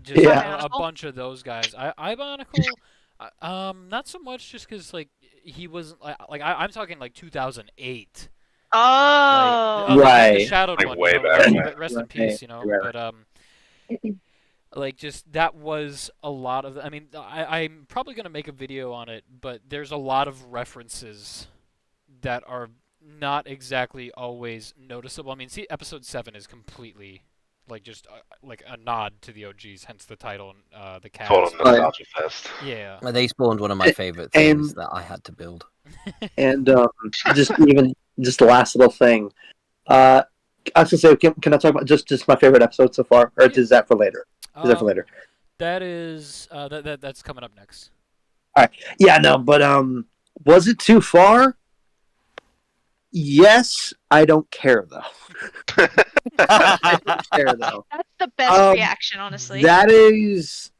just Yeah. a bunch of those guys. I Bionicle, not so much just because like he wasn't I'm talking like 2008. Oh. Like the Right. Shadowed Like one, way you know, back. rest in Right, peace, you know. right. But like just that was a lot of. I mean, I'm probably gonna make a video on it, but there's a lot of references that are not exactly always noticeable. I mean, see, episode 7 is completely like just like a nod to the OGs, hence the title and the Total cast. nostalgia fest. Yeah. They spawned one of my favorite And- things that I had to build. And just the last little thing. I was gonna say, can I talk about just my favorite episode so far, or is that for later? Is that for later? That is that's coming up next. All right. Yeah, no, but was it too far? Yes, I don't care though. I don't care though. That's the best reaction, honestly. That is,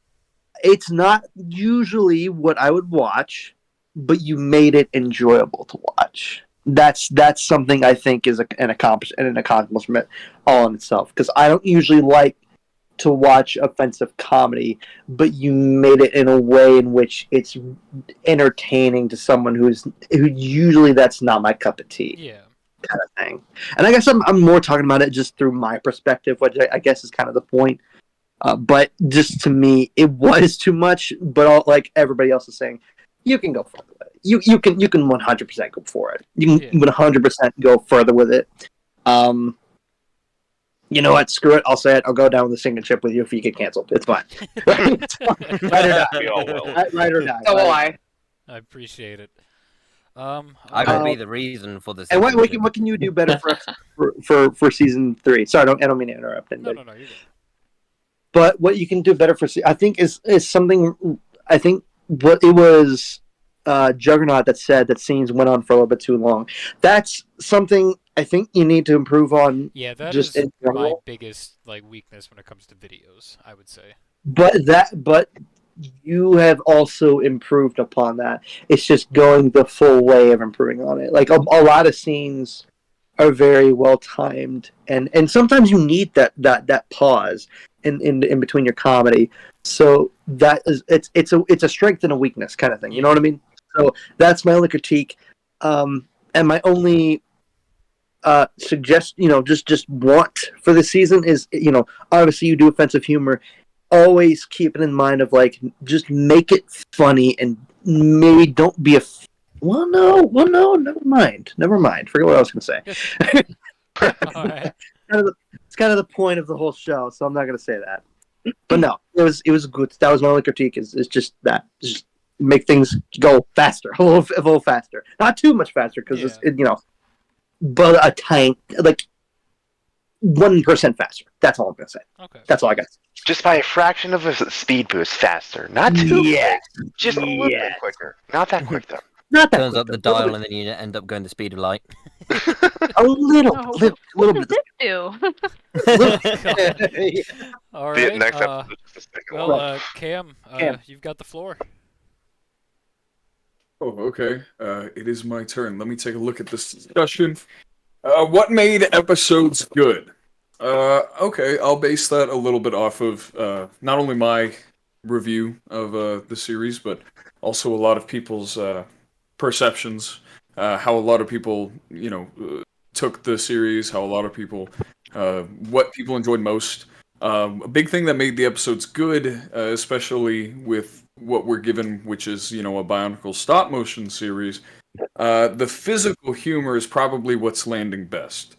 it's not usually what I would watch, but you made it enjoyable to watch. That's something I think is an accomplishment all in itself. Because I don't usually like to watch offensive comedy, but you made it in a way in which it's entertaining to someone who usually that's not my cup of tea. Yeah. Kind of thing. And I guess I'm more talking about it just through my perspective, which I guess is kind of the point. But just to me, it was too much. But like everybody else is saying, you can go further with it. You can 100% go for it. You can 100% go further with it. You know what? Screw it. I'll say it. I'll go down with a single chip with you if you get canceled. It's fine. It's fine. Right or die. We all will. Right or die. So will I. I appreciate it. I will be the reason for this. And what can you do better for season 3? Sorry, I don't mean to interrupt anybody. No, you're good. But what you can do better I think is something. I think what it was Juggernaut that said that scenes went on for a little bit too long. That's something I think you need to improve on. Yeah, that just is in my general. biggest weakness when it comes to videos, I would say. But you have also improved upon that. It's just going the full way of improving on it. Like a lot of scenes are very well timed, and sometimes you need that pause in between your comedy. So that is it's a strength and a weakness kind of thing. You know what I mean? So that's my only critique, and my only suggest just want for the season is obviously you do offensive humor. Always keep it in mind of just make it funny and maybe don't be no, never mind. Forget what I was going to say. All right. It's kind of the point of the whole show, so I'm not going to say that. But no, it was good. That was my only critique. Is just that. Just make things go faster, a little faster. Not too much faster because but a tiny 1% faster. That's all I'm going to say. Okay. That's all I got. Just by a fraction of a speed boost faster. Not too Yes. quick. Just a little bit quicker. Not that quick, though. Not that Turns quick, up the though. dial and then you end up going the speed of light. A little What bit. does it do? All The right. next episode is just a second one. Well, Cam, Cam. you've got the floor. Oh, okay. It is my turn. Let me take a look at this discussion. What made episodes good? Okay, I'll base that a little bit off of not only my review of the series, but also a lot of people's perceptions. How a lot of people, took the series. How a lot of people, what people enjoyed most. A big thing that made the episodes good, especially with what we're given, which is a Bionicle stop motion series. The physical humor is probably what's landing best.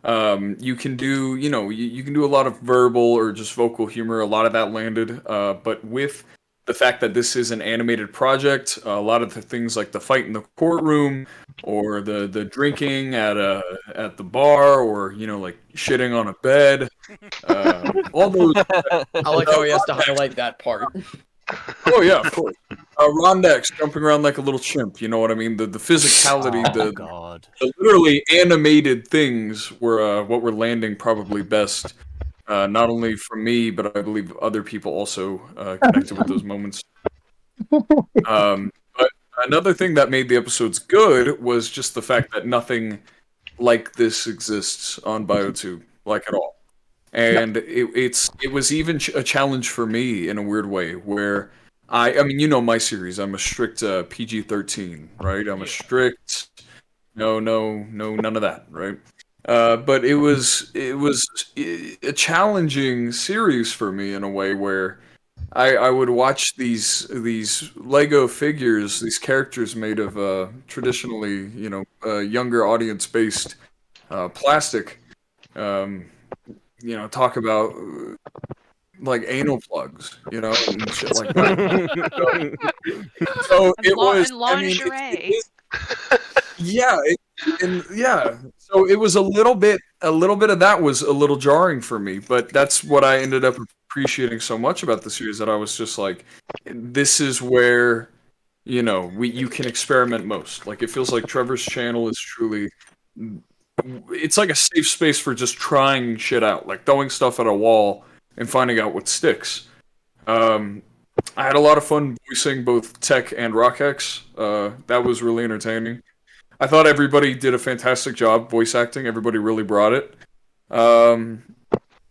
You can do, you can do a lot of verbal or just vocal humor. A lot of that landed, but with the fact that this is an animated project, a lot of the things like the fight in the courtroom, or the drinking at the bar, or like shitting on a bed, all those. I like how he has to highlight that part. Oh yeah, of course. Rondex jumping around like a little chimp. You know what I mean? The physicality, God. the literally animated things were what were landing probably best. Not only from me, but I believe other people also connected with those moments. But another thing that made the episodes good was just the fact that nothing like this exists on BioTube, like at all. And it was even a challenge for me in a weird way, where I mean, you know my series. I'm a strict PG-13, right? I'm a strict no, none of that, right? But it was a challenging series for me in a way where I would watch these Lego figures, these characters made of traditionally, younger audience based plastic. Um, talk about like anal plugs, and shit like that. So And, it was. and I mean, lingerie. yeah, and yeah. So it was a little bit of that was a little jarring for me, but that's what I ended up appreciating so much about the series that I was just like, this is where you can experiment most. Like it feels like Trevor's channel is truly. It's like a safe space for just trying shit out, like throwing stuff at a wall and finding out what sticks. I had a lot of fun voicing both Tech and Rockex. That was really entertaining. I thought everybody did a fantastic job voice acting. Everybody really brought it. Um,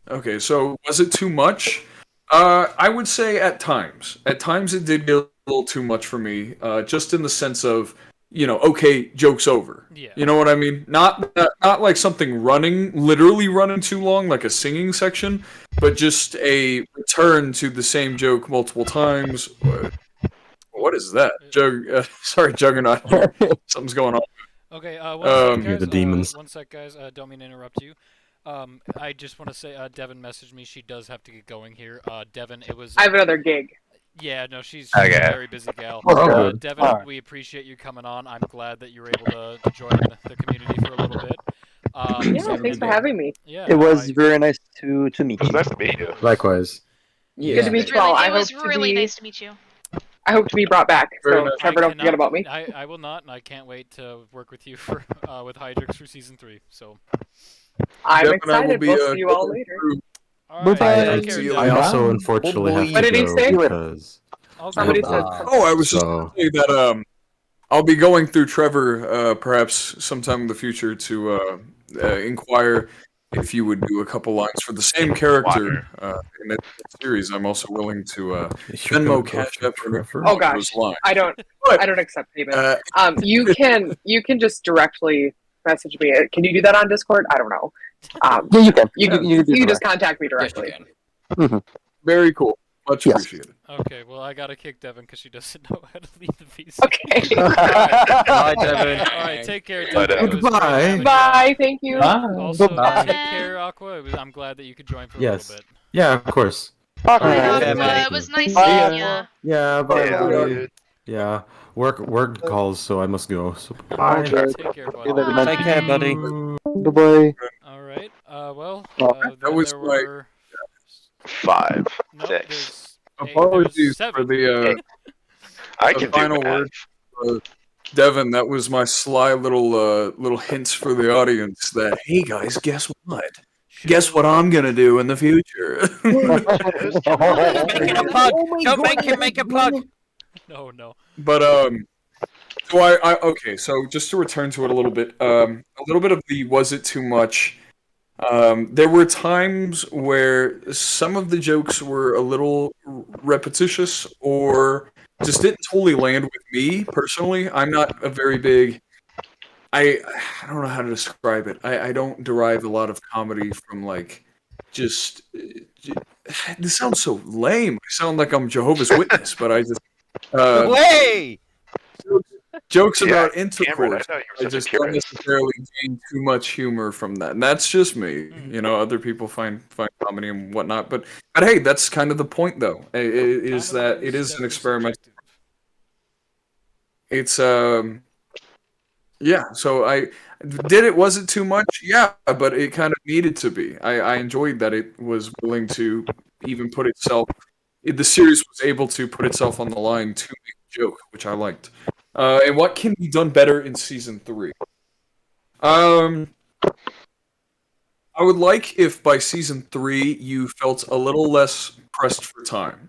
okay, so was it too much? I would say at times. At times it did get a little too much for me, just in the sense of, okay, joke's over. Yeah. You know what I mean? Not like something literally running too long, like a singing section, but just a return to the same joke multiple times. What is that? Sorry, Juggernaut. Something's going on. Okay, one sec, guys. the demons. One sec, guys. Don't mean to interrupt you. I just want to say, Devin messaged me. She does have to get going here. Devin, it was. I have another gig. Yeah, no, she's Okay. a very busy gal. Oh, good. Devin, Alright. we appreciate you coming on. I'm glad that you were able to join the community for a little bit. Yeah, thanks for having me. Yeah, It was I- very nice to meet It was you. nice to meet you. Likewise. Good to meet you all. It was really nice to meet you. I hope to be brought back. Very So nice. Trevor, don't forget about me. I will not, and I can't wait to work with you for with Hydrix for season 3. So, I'm Devin and I will excited. be, We'll see you all going later. through- all right, Bye-bye. take care, See you Devin. I also Bye. unfortunately have to What did he go say? because All Somebody good. said Oh, I was just So- going to say that I'll be going through Trevor perhaps sometime in the future to inquire if you would do a couple lines for the same character in the series. I'm also willing to You're Venmo, gonna go Cash for App, or Trevor? Oh those gosh, lines. I don't accept payment. You can just directly message me. Can you do that on Discord? I don't know. Yeah, you can. You can do just that. contact me Yes, you directly. can. Very cool. Much Yes. appreciated. Okay, well, I gotta kick Devin because she doesn't know how to leave the VC. Okay. Bye, Devin. All right, take care, Bye, Devin. It was great Goodbye. having you. Bye. Thank you. Also, Bye. take care, Aqua. I'm glad that you could join for a Yes. little bit. Yeah, of course. Bye, Alright. Yeah, Aqua. mate. It was nice Bye. seeing ya. Yeah, bye. Yeah, bye. dude. Yeah, work calls, so I must go. So bye. Okay. Take care, See you later, bud. man. Take care, buddy. Bye-bye. All right. Well, That then was there my- were 5, no, 6. there's Apologies there's for 7. the I the can final do word. math. Devin, that was my sly little hints for the audience that, hey guys, guess what? Guess what I'm gonna do in the future? Make it a plug. Don't make him make a plug. No. But so okay, so just to return to it a little bit of the was it too much? There were times where some of the jokes were a little repetitious or just didn't totally land with me personally. I'm not a very big. I don't know how to describe it. I don't derive a lot of comedy from like just. This sounds so lame. I sound like I'm Jehovah's Witness, but I just Way. jokes Yeah, about Cameron, intercourse. I know I you're such just a don't purist. necessarily gain too much humor from that, and that's just me. You know, other people find comedy and whatnot, but hey, that's kind of the point, though. Is that it is an definitely experiment. subjective. It's yeah. So I did it. Was it too much? Yeah, but it kind of needed to be. I enjoyed that it was willing to even put itself the series was able to put itself on the line to make a joke, which I liked. And what can be done better in season 3? I would like if by season 3 you felt a little less pressed for time.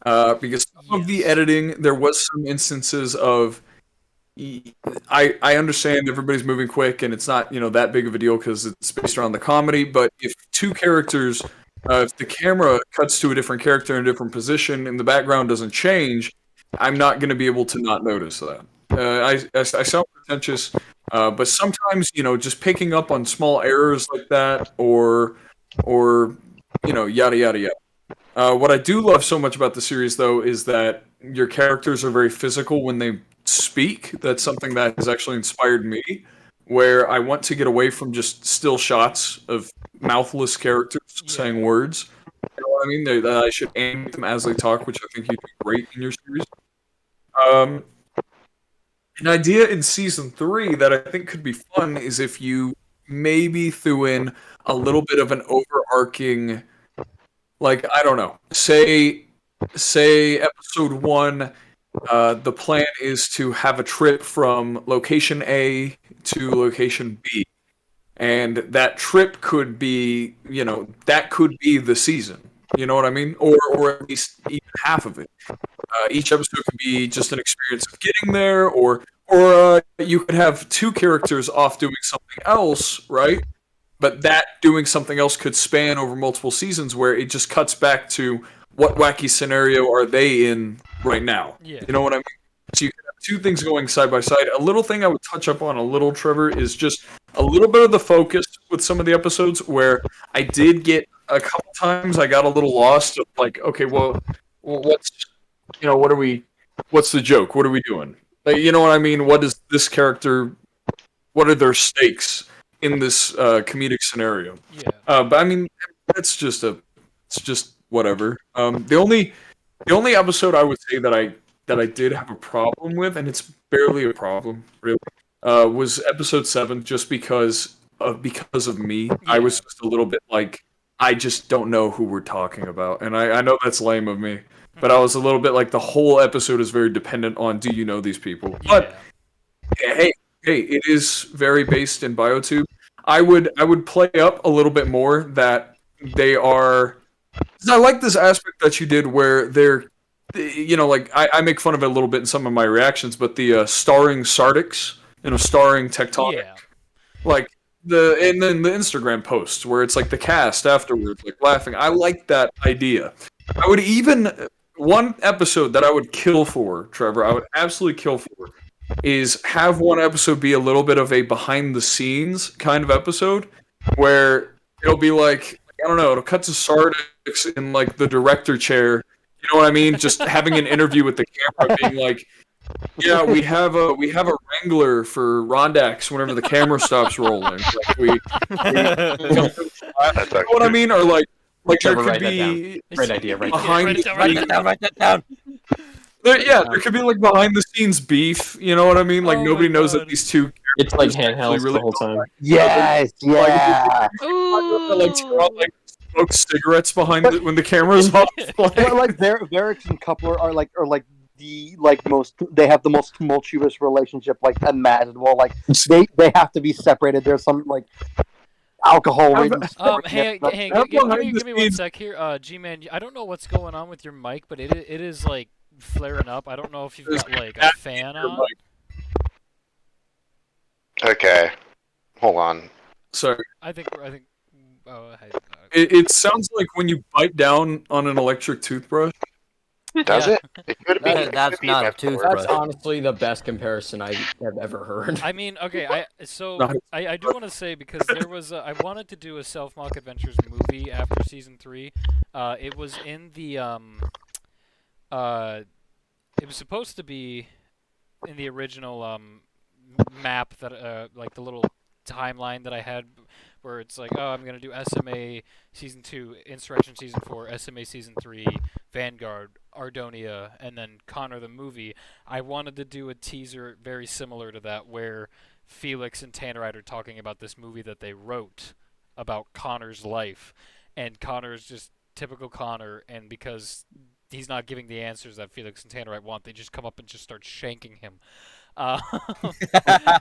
Because some of the editing, there was some instances of I understand everybody's moving quick and it's not that big of a deal because it's based around the comedy. But if two characters, if the camera cuts to a different character in a different position and the background doesn't change, I'm not going to be able to not notice that. I sound pretentious, but sometimes just picking up on small errors like that, or yada yada yada. What I do love so much about the series, though, is that your characters are very physical when they speak. That's something that has actually inspired me, where I want to get away from just still shots of mouthless characters saying words. You know what I mean? I should animate them as they talk, which I think you do great in your series. An idea in season 3 that I think could be fun is if you maybe threw in a little bit of an overarching, like, I don't know, say episode 1, the plan is to have a trip from location A to location B. And that trip could be, that could be the season. You know what I mean? Or at least even half of it. Each episode could be just an experience of getting there, or you could have two characters off doing something else, right? But that doing something else could span over multiple seasons, where it just cuts back to what wacky scenario are they in right now. Yeah. You know what I mean? So you can have two things going side by side. A little thing I would touch up on a little, Trevor, is just a little bit of the focus with some of the episodes where I did get a couple times I got a little lost of like, okay, well what's what's the joke? What are we doing? Like, you know what I mean? What is this character? What are their stakes in this comedic scenario? Yeah. But I mean, it's just whatever. The only episode I would say that I did have a problem with, and it's barely a problem, really, was episode 7, just because of me. Yeah. I was just a little bit like, I just don't know who we're talking about, and I know that's lame of me, but I was a little bit like the whole episode is very dependent on, do you know these people? Yeah. But hey, it is very based in BioTube. I would play up a little bit more that they are. 'Cause I like this aspect that you did where they're, like I make fun of it a little bit in some of my reactions, but the starring Sardix, starring Tectonic, Yeah. like and then the Instagram posts where it's like the cast afterwards, like laughing. I like that idea. I would even one episode that I would kill for, Trevor. I would absolutely kill for is have one episode be a little bit of a behind the scenes kind of episode where it'll be like, I don't know, it'll cut to Sardix in like the director chair. You know what I mean? Just having an interview with the camera, being like, "Yeah, we have a wrangler for Rondax whenever the camera stops rolling." Like you know what I mean? Or like there Trevor, could write that be Great idea, right? behind Write it the down, write scenes. Write that down. There could be like behind the scenes beef. You know what I mean? Like Oh nobody my knows God. that these two It's like actually handhelds really the whole time. Yes, yeah. like Ooh. smoke cigarettes behind when the camera's off. Like Varix and Coupler are like the most, they have the most tumultuous relationship like imaginable. Like they have to be separated. There's some like alcohol. Hey, give me 1 sec here. G-Man, I don't know what's going on with your mic, but it is like flaring up. I don't know if you've got like a fan on. Okay, hold on. Sorry. I think. Oh, hey. It sounds like when you bite down on an electric toothbrush. Does Yeah. it? It could be. That's not a That's toothbrush. honestly the best comparison I have ever heard. I mean, okay, I do want to say, because there was I wanted to do a Self Moc Adventures movie after season 3. It was in the it was supposed to be in the original map that like the little timeline that I had, where it's like, oh, I'm gonna do SMA season 2, Insurrection season 4, SMA season 3, Vanguard, Ardonia, and then Connor the movie. I wanted to do a teaser very similar to that, where Felix and Tannerite are talking about this movie that they wrote about Connor's life, and Connor's just typical Connor, and because he's not giving the answers that Felix and Tannerite want. They just come up and just start shanking him. Uh,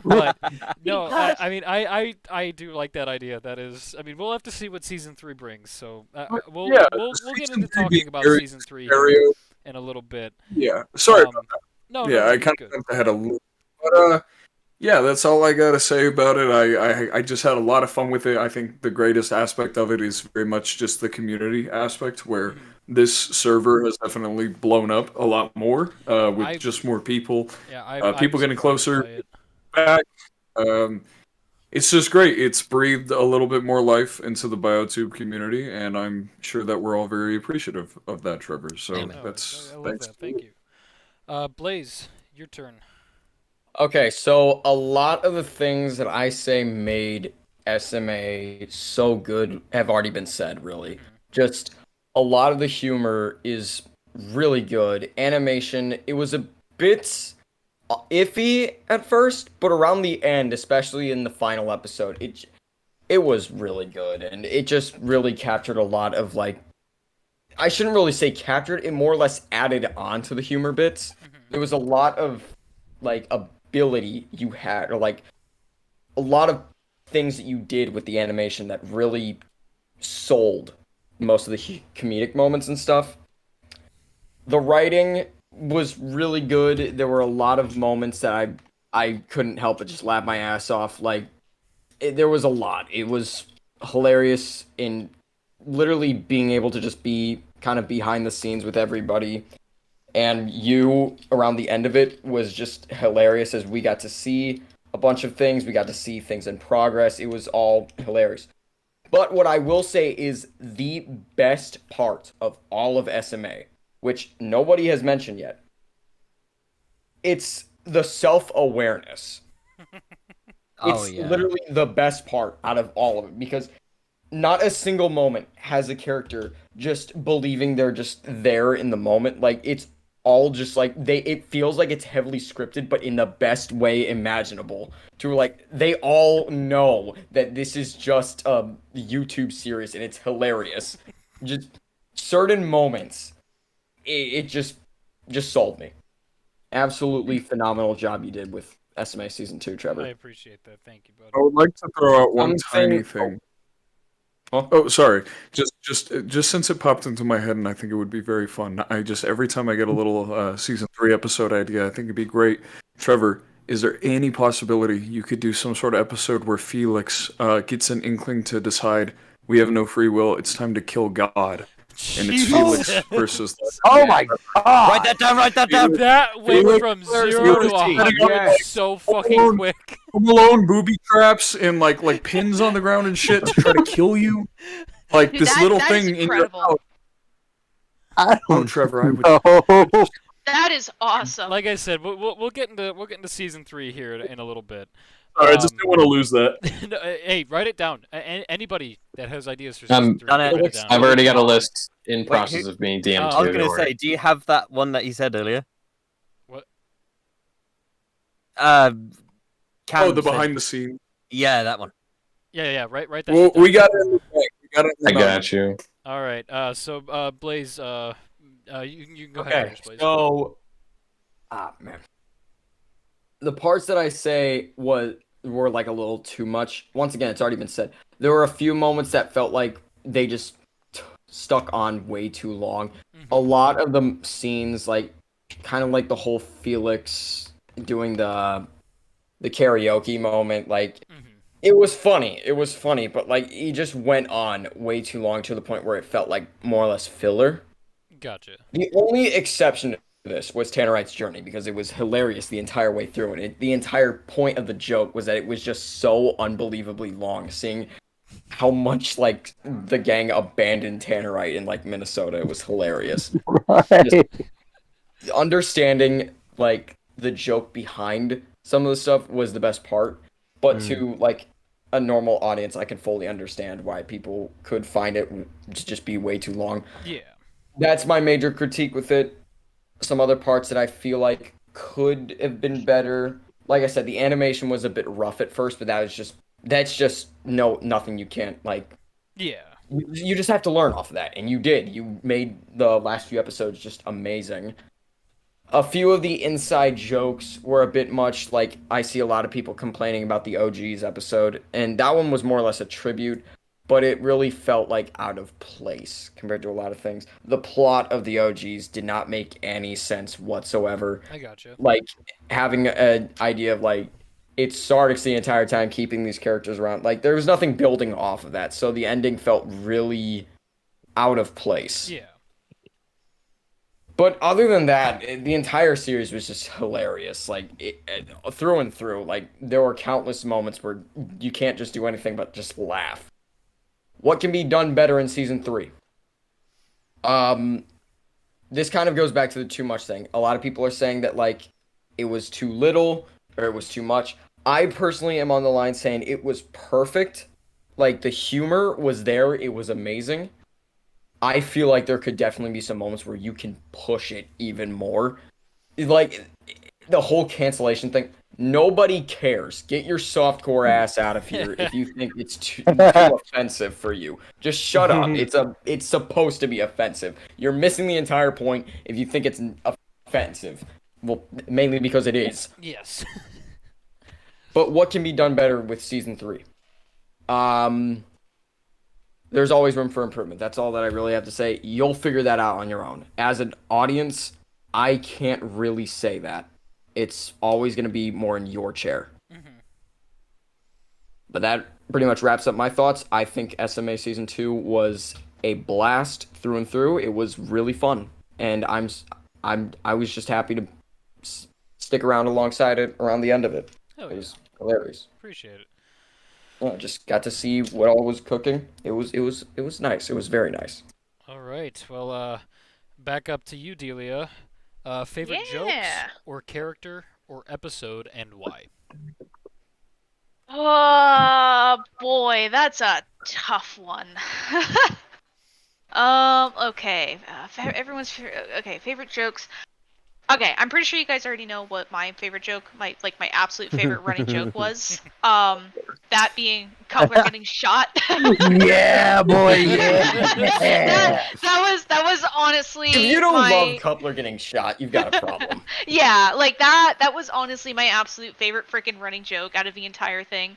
but no, God. I mean, I do like that idea. That is, I mean, we'll have to see what season 3 brings. So we'll Yeah, we'll get season into 3 talking being about very season 3 here scenario. in a little bit. Yeah, sorry Um, about that. No, Yeah, no, I you're kind good. of jumped ahead a little, but yeah, that's all I gotta say about it. I just had a lot of fun with it. I think the greatest aspect of it is very much just the community aspect, where this server has definitely blown up a lot more with just more people, Yeah, I'm people getting surprised closer by it. back. It's just great. It's breathed a little bit more life into the BioTube community, and I'm sure that we're all very appreciative of that, Trevor. So No, that's I love thanks. that. Thank you. Blaze, your turn. Okay, so a lot of the things that I say made SMA so good have already been said, really. Just a lot of the humor is really good. Animation, it was a bit iffy at first, but around the end, especially in the final episode, it was really good, and it just really captured a lot of like, I shouldn't really say captured, it more or less added on to the humor bits. There was a lot of like ability you had, or like a lot of things that you did with the animation that really sold most of the comedic moments and stuff. The writing was really good. There were a lot of moments that I couldn't help but just laugh my ass off. Like there was a lot. It was hilarious in literally being able to just be kind of behind the scenes with everybody. And you around the end of it was just hilarious as we got to see a bunch of things. We got to see things in progress. It was all hilarious. But what I will say is the best part of all of SMA, which nobody has mentioned yet, it's the self-awareness. Oh, It's yeah. literally the best part out of all of it, because not a single moment has a character just believing they're just there in the moment. Like it's all just like it feels like it's heavily scripted, but in the best way imaginable. To like they all know that this is just a YouTube series and it's hilarious. Just certain moments, it just sold me. Absolutely phenomenal job you did with SMA season 2, Trevor. I appreciate that. Thank you, buddy. I would like to throw out one tiny Something- thing. Oh, sorry. Just since it popped into my head, and I think it would be very fun. I just every time I get a little season 3 episode idea, I think it'd be great. Trevor, is there any possibility you could do some sort of episode where Felix gets an inkling to decide we have no free will, it's time to kill God, and it's Felix versus. Oh my god! Write that down. Write that down. That went Felix from versus 0 to Felix. 100 Yes. so fucking quick. Home Alone booby traps and like pins on the ground and shit to try to kill you. Like Dude, this that- little that is thing in your incredible. house. I Oh, don't Trevor, I would. know. That is awesome. Like I said, we'll get into season 3 here in a little bit. Sorry, I just didn't want to lose that. No, hey, write it down. Anybody that has ideas for season 3, done it. write it down. I've already got a list in Wait, process who- of being DM'd. Oh, I was too, gonna don't say, worry. do you have that one that you said earlier? What? Oh, Cam the said- behind the scene. Yeah, that one. Yeah, write that Well, shit down. we got it in the bank. We got it. In I the got you. All right. So Blaze, you can go ahead Okay, first, Blaze. so man, the parts that I say were like a little too much. Once again, it's already been said. There were a few moments that felt like they just stuck on way too long. A lot of the scenes, like kind of like the whole Felix doing the karaoke moment, like it was funny, but like he just went on way too long to the point where it felt like more or less filler. Gotcha. The only exception to this was Tannerite's journey, because it was hilarious the entire way through, and the entire point of the joke was that it was just so unbelievably long, seeing how much like the gang abandoned Tannerite in like Minnesota. It was hilarious. Right. Understanding like the joke behind some of the stuff was the best part, but to like a normal audience, I can fully understand why people could find it to just be way too long. Yeah. That's my major critique with it. Some other parts that I feel like could have been better. Like I said, the animation was a bit rough at first, but that's just nothing you can't like Yeah. You just have to learn off of that, and you did. You made the last few episodes just amazing. A few of the inside jokes were a bit much. Like, I see a lot of people complaining about the OG's episode, and that one was more or less a tribute, but it really felt like out of place compared to a lot of things. The plot of the OG's did not make any sense whatsoever. I gotcha. Like, having an idea of, like, it's Sardix the entire time keeping these characters around. Like, there was nothing building off of that, so the ending felt really out of place. Yeah. But other than that, the entire series was just hilarious. Like, through and through. Like, there were countless moments where you can't just do anything but just laugh. What can be done better in season 3? This kind of goes back to the too much thing. A lot of people are saying that, like, it was too little or it was too much. I personally am on the line saying it was perfect. Like, the humor was there. It was amazing. I feel like there could definitely be some moments where you can push it even more. Like, the whole cancellation thing. Nobody cares. Get your softcore ass out of here if you think it's too offensive for you. Just shut up. It's supposed to be offensive. You're missing the entire point if you think it's offensive. Well, mainly because it is. Yes. But what can be done better with season 3? There's always room for improvement. That's all that I really have to say. You'll figure that out on your own. As an audience, I can't really say that. It's always going to be more in your chair. Mm-hmm. But that pretty much wraps up my thoughts. I think SMA Season 2 was a blast through and through. It was really fun. And I was just happy to stick around alongside it around the end of it. It was hilarious. Appreciate it. Just got to see what all was cooking. It was nice. It was very nice. All right. Well, back up to you, Delia. Favorite jokes or character or episode and why? Oh boy, that's a tough one. Okay. Favorite jokes. Okay, I'm pretty sure you guys already know what my favorite joke, my absolute favorite running joke was. That being Cutler getting shot. Yeah, boy, yeah. that was honestly. If you don't love Cutler getting shot, you've got a problem. Yeah, like that was honestly my absolute favorite freaking running joke out of the entire thing.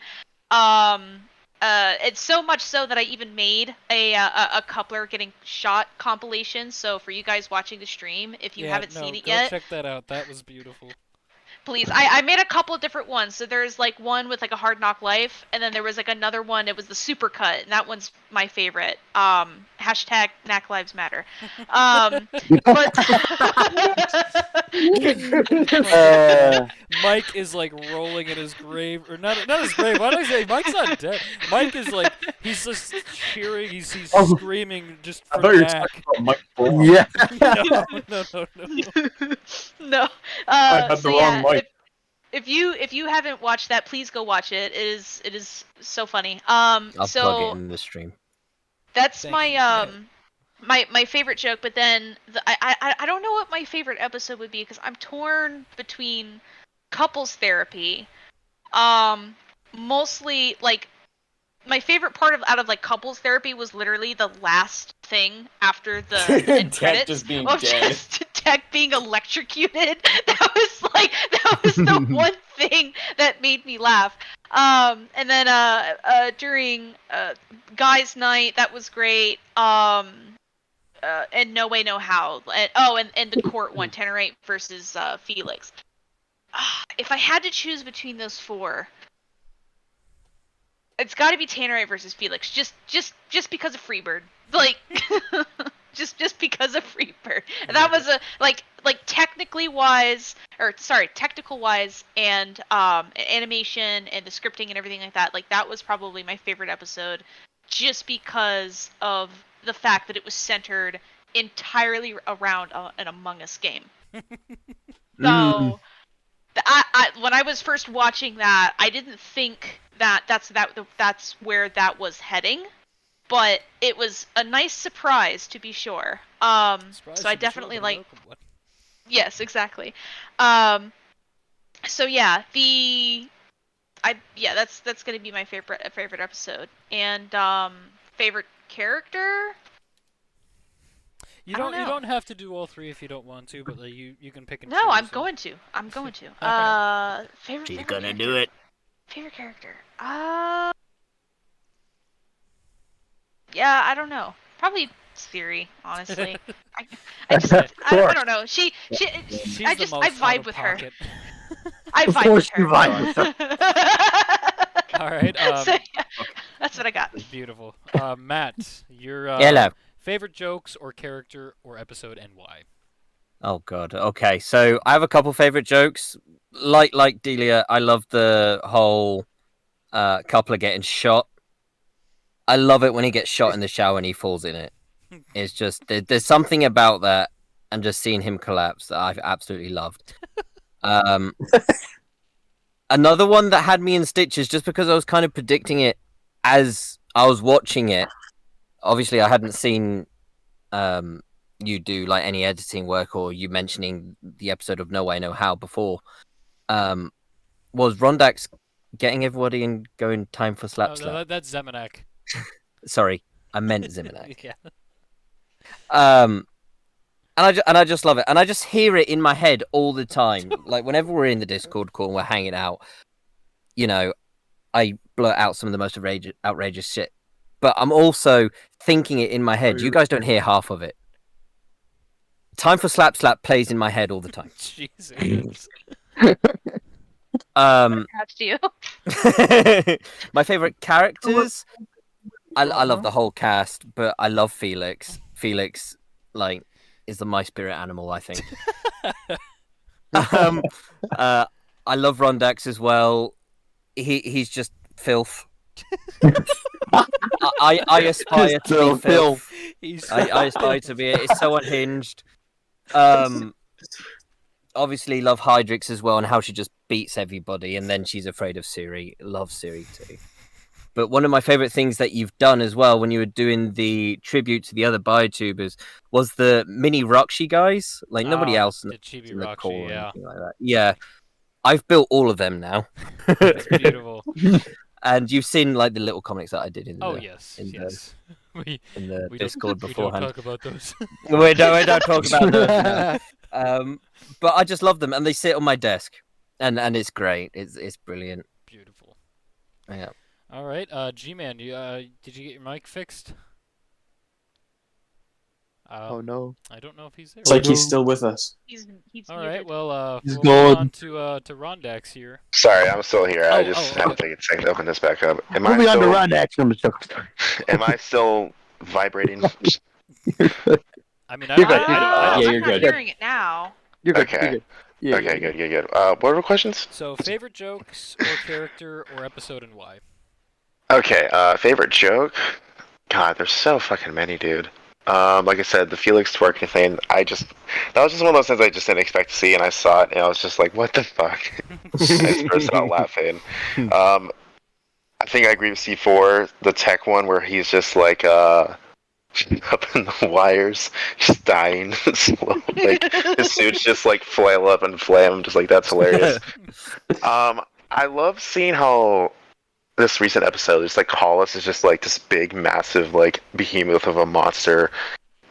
It's so much so that I even made a Coupler getting shot compilation. So for you guys watching the stream, if you haven't seen it yet, check that out. That was beautiful. Please, I made a couple of different ones. So there's like one with like a Hard Knock Life, and then there was like another one. It was the super cut, and that one's my favorite. Hashtag Knack Lives Matter. Mike is like rolling in his grave, or not his grave. Why did I say Mike's not dead? Mike is like he's just cheering. He's screaming just for Knack. Yeah. No. I had the wrong mic. If you haven't watched that, please go watch it. It is so funny. I'll plug it in the stream. That's my favorite joke. But then I don't know what my favorite episode would be because I'm torn between couples therapy. Mostly like my favorite part out of like couples therapy was literally the last thing after the end credits just being of dead. just Tech being electrocuted. That was the one thing that made me laugh. And then during guys' night, that was great. And No Way No How. And the court one, Tenorite versus Felix. If I had to choose between those four, it's got to be Tannerite versus Felix, just because of Freebird, like, just because of Freebird. And that was a like technical wise, and animation and the scripting and everything like that. Like that was probably my favorite episode, just because of the fact that it was centered entirely around an Among Us game. So. When I was first watching that, I didn't think that's where that was heading, but it was a nice surprise to be sure. So I definitely like. Yes, exactly. So yeah, that's gonna be my favorite episode, and favorite character? You I don't you know. don't have to do all three if you don't want to, but like, you can pick and No, choose. I'm going to. Alright. Favorite. She's favorite gonna character. do it. Favorite character. Yeah, I don't know. Probably Siri, honestly. I just, I don't know. She's She's the most I out vibe of with her. pocket. I Of vibe course with her. you vibe with her. All right. So, yeah, that's what I got. Beautiful. Matt, your Hello. favorite jokes or character or episode and why? Oh god. Okay, so I have a couple favorite jokes. Like Delia, I love the whole couple getting shot. I love it when he gets shot in the shower and he falls in it. It's just there's something about that, and just seeing him collapse that I've absolutely loved. Another one that had me in stitches just because I was kind of predicting it as I was watching it. Obviously, I hadn't seen you do like any editing work or you mentioning the episode of No Way No How before. Was Rondax getting everybody and going time for slap Oh, slap? no, that's Zemanek. Sorry, I meant Ziminak. Yeah. And I just love it, and I just hear it in my head all the time. Like whenever we're in the Discord call and we're hanging out, you know, I blurt out some of the most outrageous shit. But I'm also thinking it in my head. You guys don't hear half of it. Time for slap slap plays in my head all the time. Jesus. Congrats to you. My favorite characters. I love the whole cast, but I love Felix. Felix, like, is my spirit animal, I think. I love Rondax as well. He's just filth. I aspire to be filth. I aspire to be it. It's so unhinged. Obviously love Hydrix as well and how she just beats everybody, and then she's afraid of Siri. Love Siri too. But one of my favorite things that you've done as well when you were doing the tribute to the other biotubers was the mini Roxy guys. Like nobody else in the Chibi the Roxy, call or yeah. anything like that. Yeah. I've built all of them now. It's beautiful. And you've seen like the little comics that I did in the yes. in We the we Discord beforehand. We don't talk about those. we don't talk about those. No. But I just love them, and they sit on my desk, and it's great. It's brilliant. Beautiful. Yeah. All right, G-Man, did you get your mic fixed? Oh no! I don't know if he's there. It's like he's still with us. He's All right, well, He's we'll move on gone. to Rondax here. Sorry, I'm still here. I Oh, just oh, had to okay. take a second to open this back up. Am Moving I on to still, run next. I'm just joking. am I still vibrating? I mean, You're good. I Yeah, I'm you're not good. hearing it now. You're good. Okay. You're good. Yeah, Okay, yeah, good. What were the questions? So, favorite jokes or character or episode and why? Okay, favorite joke? God, there's so fucking many, dude. Like I said, the Felix twerking thing, that was just one of those things I just didn't expect to see, and I saw it, and I was just like, what the fuck? I just burst out laughing. I think I agree with C4, the tech one, where he's just like, up in the wires, just dying slow. Like, his suits just like flail up and flame. I'm just like, that's hilarious. I love seeing how this recent episode, just like Hollis is just like this big, massive, like behemoth of a monster,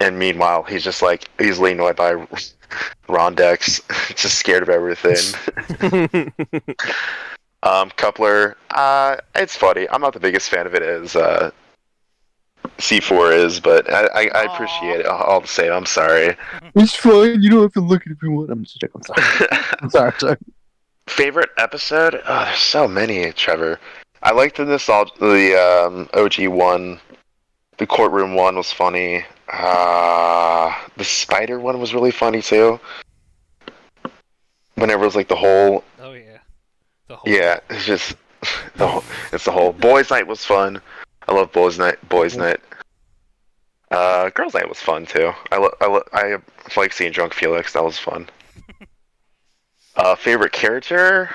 and meanwhile he's just like easily annoyed by Rondex, just scared of everything. Coupler, it's funny. I'm not the biggest fan of it as C4 is, but I appreciate it all the same. I'm sorry. It's fine. You don't have to look at it if you want. I'm just joking. I'm sorry. I'm sorry. Favorite episode? Oh, there's so many, Trevor. I liked the OG one. The courtroom one was funny. The spider one was really funny too. Whenever it was like the whole. Oh yeah. The whole. Yeah, it's just it's the whole. Boys' night was fun. I love boys' night. Boys' night. Girls' night was fun too. I like seeing drunk Felix. That was fun. Favorite character?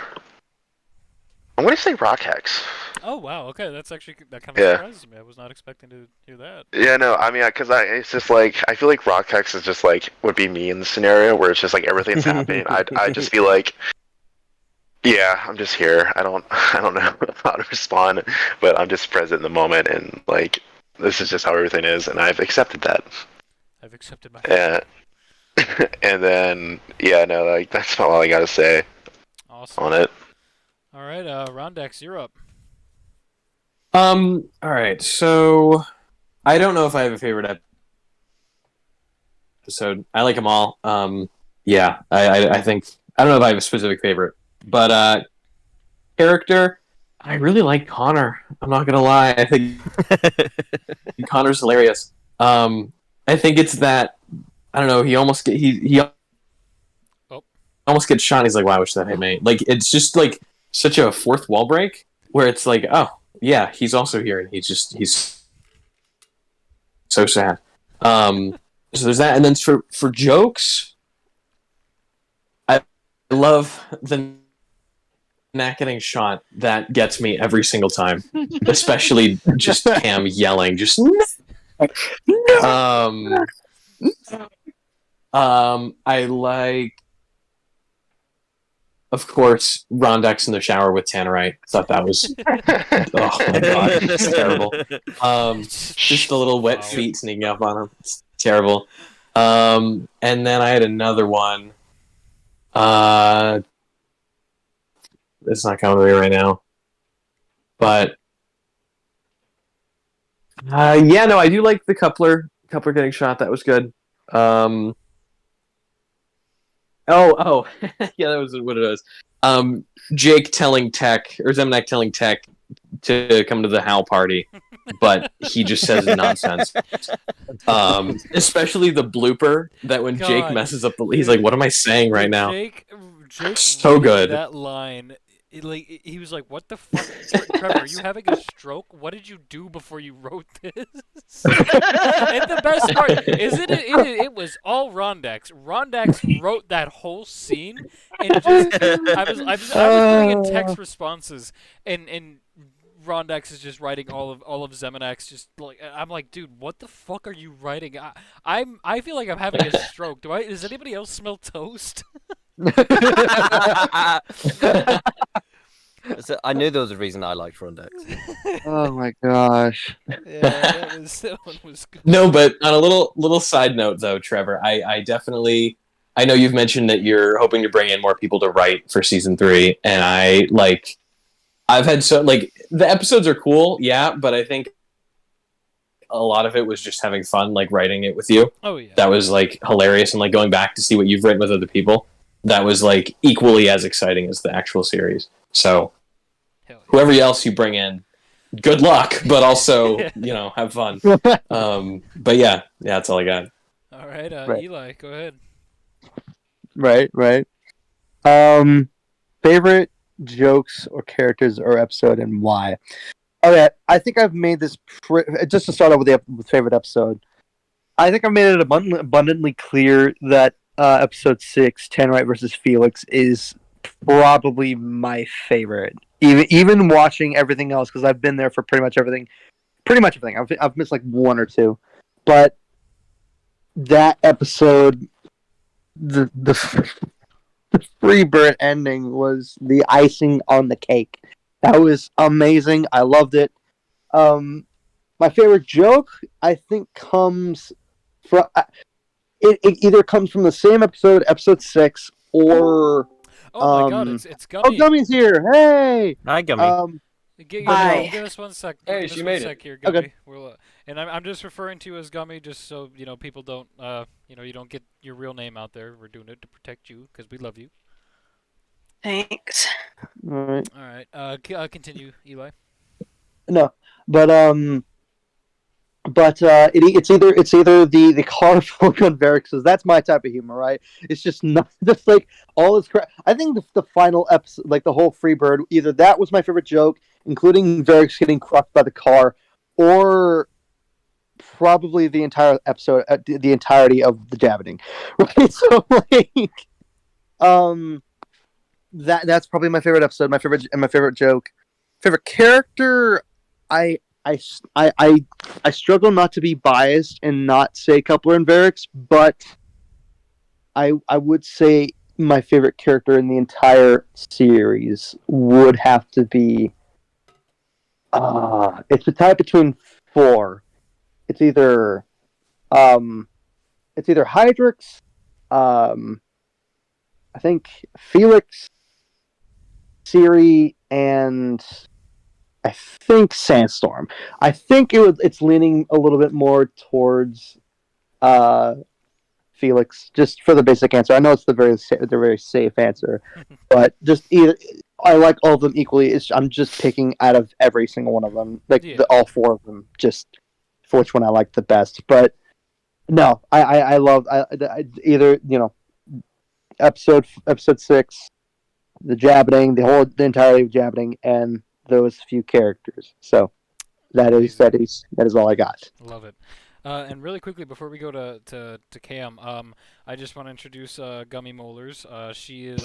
I'm gonna say Rockhex. Oh wow. Okay, that kind of Yeah. surprises me. I was not expecting to hear that. Yeah, no, I mean, it's just like I feel like Rockhex is just like would be me in the scenario where it's just like everything's happening. I just feel like, yeah, I'm just here. I don't know how to respond, but I'm just present in the moment, and like this is just how everything is, and I've accepted that. I've accepted my. And and then yeah, no, like that's all I gotta say Awesome. on it. All right, Rondex, you're up. All right. So I don't know if I have a favorite episode. I like them all. Yeah, I think I don't know if I have a specific favorite, but character, I really like Connor. I'm not gonna lie. I think Connor's hilarious. I think it's that I don't know. He almost almost gets shot. And he's like, "Wow, I wish that hit me." Like it's just like such a fourth wall break where it's like, "Oh yeah, he's also here," and he's so sad. So there's that, and then for jokes, I love the Nat getting shot. That gets me every single time, especially just Cam yelling, just I like, of course, Rondex in the shower with Tannerite. I thought that was, oh my god, it's terrible. Just the little wet feet sneaking up on him. It's terrible. And then I had another one. It's not coming to me right now. But yeah, no, I do like the coupler getting shot. That was good. Oh, yeah, that was what it was. Jake telling Tech, or Zemnak telling Tech to come to the Hal party, but he just says nonsense. Especially the blooper that when Jake messes up he's like, "What am I saying right now?" Jake so good. That line. He was like, "What the fuck, Trevor? Are you having a stroke? What did you do before you wrote this?" And the best part is it was all Rondex. Rondex wrote that whole scene, and just I was putting in text responses, and Rondex is just writing all of Zemanak's just like I'm like, dude, what the fuck are you writing? I feel like I'm having a stroke. Does anybody else smell toast? So I knew there was a reason I liked Rondex. Oh my gosh. Yeah, that one was good. No, but on a little side note though, Trevor, I definitely I know you've mentioned that you're hoping to bring in more people to write for season 3, and I've had the episodes are cool, yeah, but I think a lot of it was just having fun, like writing it with you. Oh yeah. That was like hilarious, and like going back to see what you've written with other people. That was like equally as exciting as the actual series. So whoever else you bring in, good luck, but also, have fun. But yeah, that's all I got. All right, Right. Eli, go ahead. Right. Favorite jokes or characters or episode and why? Okay, I think I've made this just to start off with the favorite episode. I think I've made it abundantly clear that episode 6, Tannerite versus Felix, is probably my favorite. Even watching everything else, because I've been there for pretty much everything. I've missed like one or two, but that episode, the Freebird ending was the icing on the cake. That was amazing. I loved it. My favorite joke, I think, comes from it either comes from the same episode 6, or oh my god, it's Gummy. Oh, Gummy's here! Hey, hi, Gummy. Give us 1 sec. Hey, she made it. Here, Gummy. Okay. And I'm just referring to you as Gummy, just so people don't, you don't get your real name out there. We're doing it to protect you because we love you. Thanks. All right. Continue, Eli. No, but it's either the car full on Varix, that's my type of humor, right? It's just not just like all this crap. I think the final episode, like the whole Freebird, either that was my favorite joke, including Varix getting crushed by the car, or probably the entire episode, the entirety of the Javening, right? So that's probably my favorite episode, my favorite joke, favorite character. I struggle not to be biased and not say Coupler and Varix, but I would say my favorite character in the entire series would have to be it's a tie between 4. it's either Hydrix, I think Felix, Siri, and I think Sandstorm. I think it's leaning a little bit more towards Felix, just for the basic answer. I know it's the very safe answer, but just either I like all of them equally. I'm just picking out of every single one of them, like all four of them, just for which one I like the best. But no, I love either episode 6, the Jabbeting, the entirety of Jabbeting, and those few characters. So that is all I got. Love it. And really quickly before we go to Cam, I just want to introduce Gummy Molars. She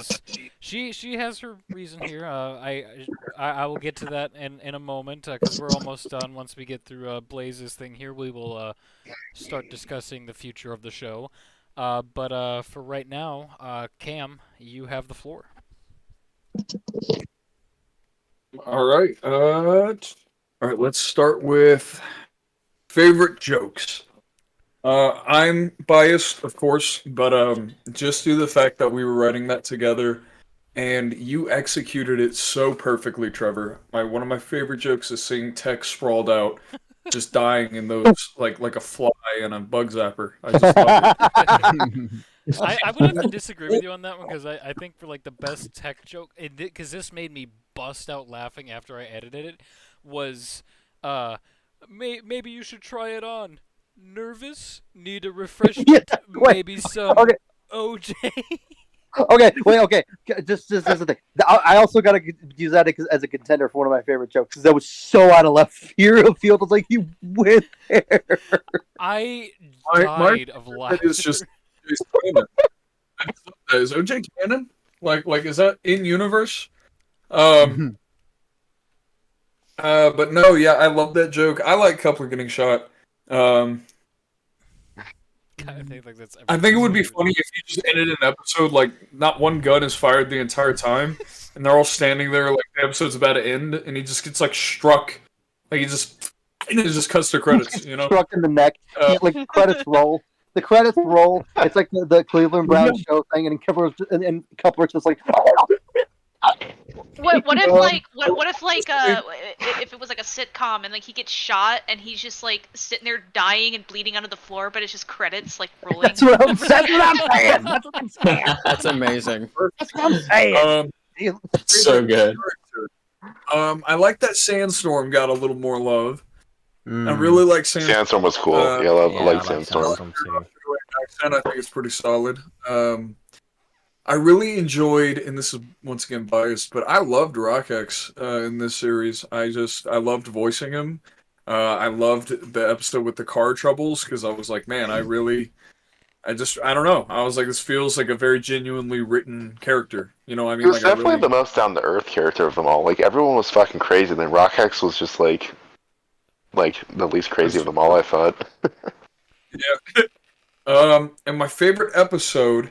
has her reason here. I will get to that in a moment because we're almost done. Once we get through Blaze's thing here, we will start discussing the future of the show. But for right now, Cam, you have the floor. All right. All right. Let's start with favorite jokes. I'm biased, of course, but just due to the fact that we were writing that together, and you executed it so perfectly, Trevor. One of my favorite jokes is seeing Tech sprawled out, just dying in those like a fly and a bug zapper. I just love it. I would have to disagree with you on that one because I think for like the best Tech joke, because this made me bust out laughing after I edited it, was maybe you should try it on. Nervous? Need a refreshment? Maybe some OJ? Okay, wait, okay. Just as a thing. I also got to use that as a contender for one of my favorite jokes because that was so out of left field. I was like, you went there. I died of laughter. It's just is OJ canon? Like is that in universe? But no, yeah, I love that joke. I like Coupler getting shot. I think it would be funny if you just ended an episode like not one gun is fired the entire time, and they're all standing there like the episode's about to end, and he just gets like struck, like and it just cuts to credits, you know, struck in the neck. Like credits roll. The credits roll. It's like the Cleveland Brown show thing, and Coupler's just like. What if it was like a sitcom and like he gets shot and he's just like sitting there dying and bleeding onto the floor, but it's just credits like rolling. That's what I'm saying. That's amazing. That's what I'm saying. So good. I like that Sandstorm got a little more love. I really like Sandstorm. Sandstorm was cool. I like Sandstorm. I think it's pretty solid. I really enjoyed, and this is once again biased, but I loved Rockex in this series. I loved voicing him. I loved the episode with the car troubles because I was like, man, I don't know. I was like, this feels like a very genuinely written character. You know what I mean? He was definitely the most down-to-earth character of them all. Like, everyone was fucking crazy, and then Rockex was just like the least crazy of them all, I thought. Yeah. And my favorite episode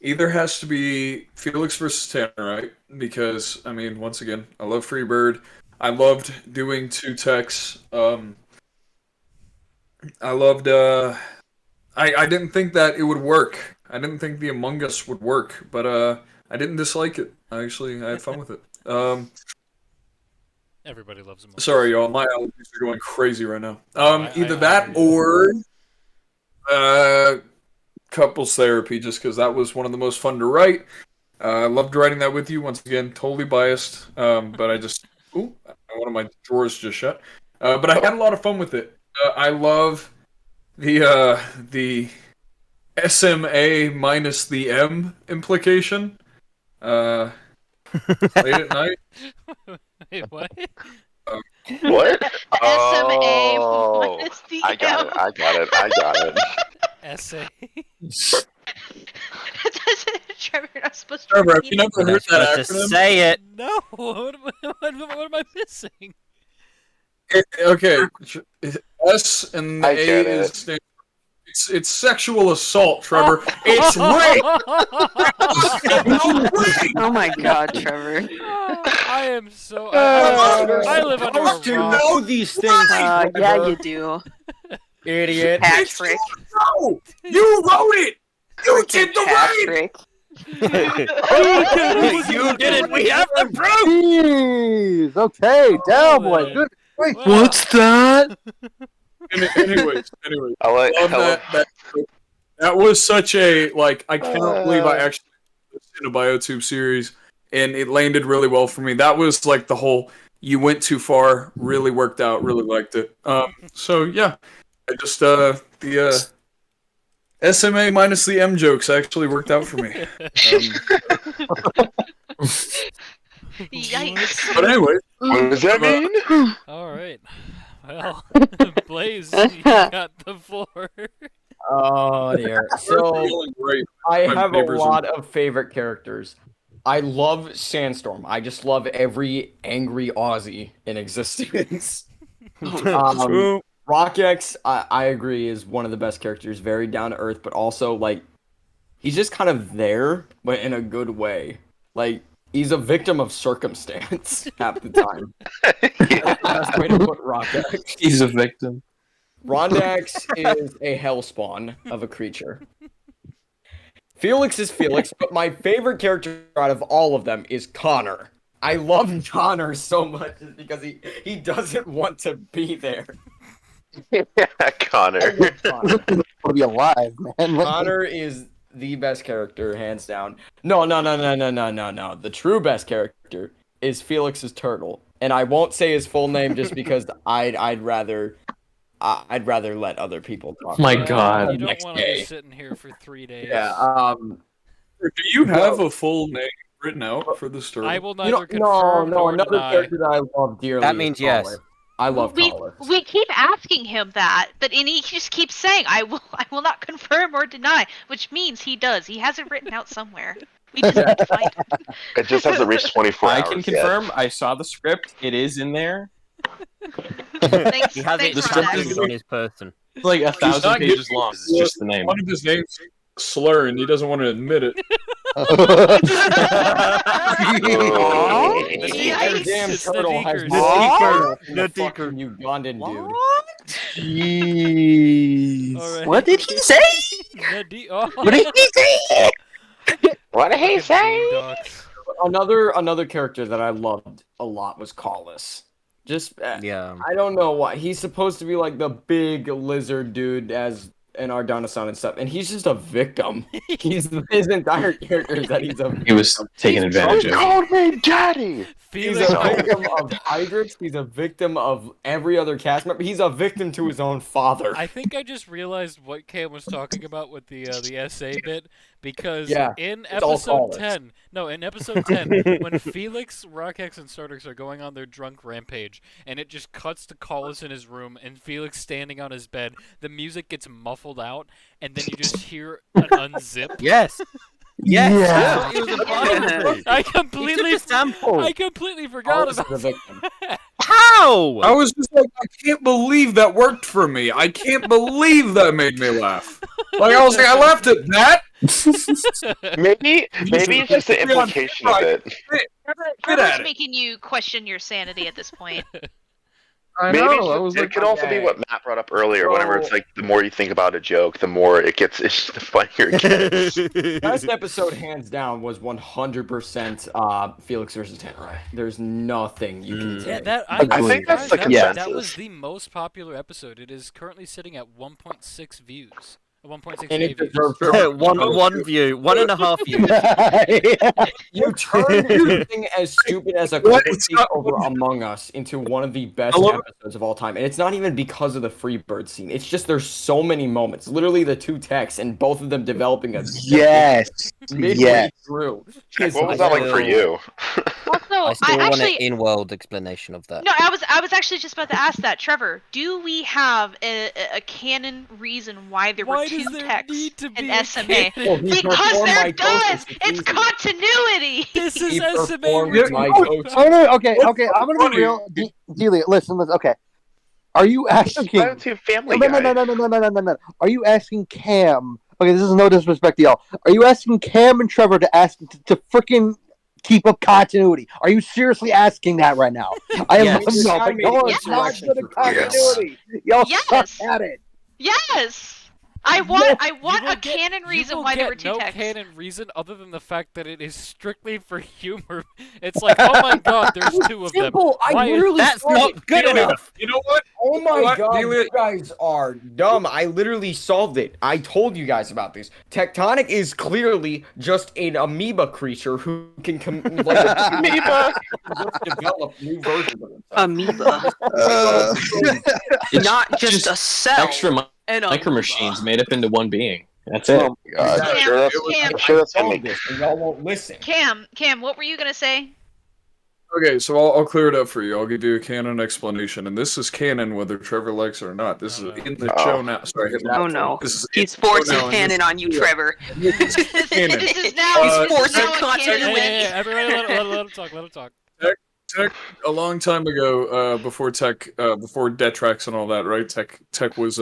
either has to be Felix versus Tannerite, because, I mean, once again, I love Freebird. I loved doing 2 techs. I loved, I didn't think that it would work. I didn't think the Among Us would work, but I didn't dislike it. I had fun with it. Everybody loves Among Us. Sorry, y'all. My allergies are going crazy right now. Either that or couples therapy, just because that was one of the most fun to write. I loved writing that with you. Once again, totally biased, but one of my drawers just shut. But I had a lot of fun with it. I love the SMA minus the M implication. Late at night. Wait, what? What? SMA minus the I got it. SA. Trevor, you're not supposed to. Trevor, have you never heard that Just acronym? say it. No. What am I missing? Okay, S and the I A get is it's sexual assault, Trevor. It's rape. Oh my God, Trevor. I am so. I live under a rock. know these things. Yeah, you do. Idiot. Hat trick. No! You wrote it! You did the Hat right! trick. You did it. We have the proof. Jeez. Okay, down, boy. Good. Wait, What's that? Anyways, I like love that was such a like. I cannot believe I actually in a BioTube series, and it landed really well for me. That was like the whole "you went too far" really worked out. Really liked it. So yeah, I just the SMA minus the M jokes actually worked out for me. Yikes. But anyway, what does that mean? All right. Well, Blaze, you got the floor. Oh dear. So I have a lot of favorite characters. I love Sandstorm. I just love every angry Aussie in existence. Rockex, I agree, is one of the best characters. Very down to earth, but also like he's just kind of there, but in a good way. Like he's a victim of circumstance half the time. That's the way to put Rockex. He's a victim. Rondax is a hellspawn of a creature. Felix is Felix, but my favorite character out of all of them is Connor. I love Connor so much because he doesn't want to be there. Connor. I love Connor. Want to be alive, man. Connor is the best character, hands down. No. The true best character is Felix's turtle, and I won't say his full name just because I'd rather let other people talk. My God. You don't want to be sitting here for 3 days. Yeah. do you have a full name written out for the story? I will neither confirm no, nor another deny. character that I love dearly. That means is yes. Collar. I love Collar. We keep asking him that, and he just keeps saying, "I will not confirm or deny," which means he does. He has it written out somewhere. We just need to find it. It just hasn't reached 24 hours I can confirm. I saw the script. It is in there. Thanks, He has it thanks, The script Rondax. is on his person. It's like 1,000 not pages giving long. you- It's just the name. One of his names is a slur, and he doesn't want to admit it. The Yikes. damn It's the turtle has Deekers. more The than a fucking Ugandan dude. Jeez. All right. What did he say? Oh. What did he say? What did he say? Ducks. Another character that I loved a lot was Collis. Just Yeah. I don't know why he's supposed to be like the big lizard dude as in Ardana-san and stuff, and he's just a victim. His entire character is that he's a victim. He was taken advantage of. Called me daddy. He's Felix, a victim of Hydrix. He's a victim of every other cast member. He's a victim to his own father. I think I just realized what Cam was talking about with the SA bit because Yeah, in it's all episode Collis. 10, in episode 10, when Felix, Rockex, and Startix are going on their drunk rampage, and it just cuts to Collis in his room and Felix standing on his bed, the music gets muffled out, and then you just hear an unzip. Yes. Yes. Yeah. That's what he was applying to. I He completely took a sample. I completely forgot Collis is about a victim. How? I was just like, I can't believe that worked for me. I can't believe that made me laugh. Like I was like, I laughed at that. Maybe it's just the implication of it. Trevor's making you question your sanity at this point. I Maybe know. I was it like, could also be okay. what Matt brought up earlier. Whenever it's like the more you think about a joke, the more it's the funnier it gets. Best episode, hands down, was 100% Felix versus Tannerai. There's nothing you can say. Yeah, that I think that's the that consensus. was the most popular episode. It is currently sitting at 1.6 views. 1.6 And it views. deserves one view, 1.5 views. You turned something as stupid as a courtesy over Among Us into one of the best episodes of all time. And it's not even because of the Freebird scene. It's just there's so many moments. Literally the two texts and both of them developing a Yes. midway through. Jack, what was that like for you? Also, I still want actually, an in-world explanation of that. no, I was actually just about to ask that, Trevor. Do we have a canon reason why there were Why two does there texts need to in be a SMA? canon? Well, he Because performed they're my done. ghost. It's continuity. This is He SMA. performed my ghost. Oh no, okay, I'm gonna be real. Delia, listen, okay. Are you asking? BioTube Family No. Guy. Are you asking Cam? Okay, this is no disrespect to y'all. Are you asking Cam and Trevor to ask to freaking keep up continuity? Are you seriously asking that right now? I am Yes. no, but no, it's not Yes. good at continuity. Y'all Yes. suck at it. Yes! You I want will a get- canon you reason will why there get were two no texts. canon reason other than the fact that it is strictly for humor. It's like, oh my god, there's two of them. Simple. I Why is- literally That's solved not it. good Delia, enough. You know what? Oh my What? god, Delia- you guys are dumb. I literally solved it. I told you guys about this. Tectonic is clearly just an amoeba creature who can Amoeba. just develop new versions of himself. Amoeba. It's Not just a cell. extra An micro amoeba. machines made up into one being. That's it. Oh my god. Exactly. I'm sure that's, Cam, I'm sure that's gonna solved make. this, and y'all won't listen. Cam, what were you gonna say? Okay, so I'll clear it up for you. I'll give you a canon explanation, and this is canon whether Trevor likes it or not. This is in the show now. Sorry, hit Oh that. no. This is in He's the show forcing now, and canon this- on you, Trevor. This is canon. This is now. He's this is forcing now a content canon Hey, with- everybody, let him talk. Let him talk. Tech, a long time ago, before Detrax and all that, right? Tech was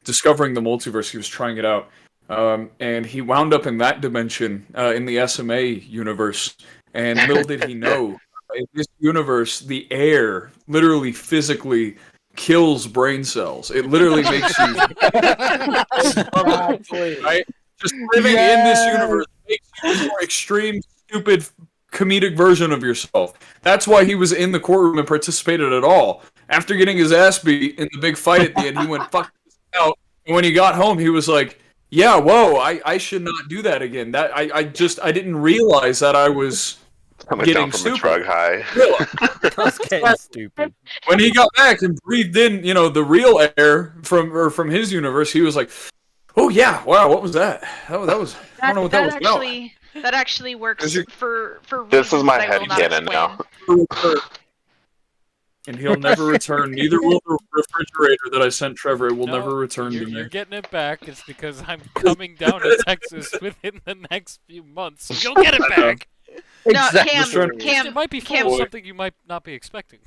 discovering the multiverse. He was trying it out, and he wound up in that dimension in the SMA universe. And little did he know, in this universe, the air literally physically kills brain cells. It literally makes you right. Just living in this universe makes you a more extreme, stupid, comedic version of yourself. That's why he was in the courtroom and participated at all. After getting his ass beat in the big fight at the end, he went fuck this out. And when he got home, he was like, "Yeah, whoa, I should not do that again. That I didn't realize that I was Coming getting down from a stupid." drug high. That's getting stupid. When he got back and breathed in, the real air from his universe, he was like, "Oh yeah, wow, what was that? That was I don't know what that was about." That actually works Is it- for This is reasons my that I will not headcanon explain. now. And he'll never return. Neither will the refrigerator that I sent Trevor. It will No, never return you're, to me. you're getting it back. It's because I'm coming down to Texas within the next few months. So you'll get it back. No, Exactly. It might be full Cam, of something you might not be expecting.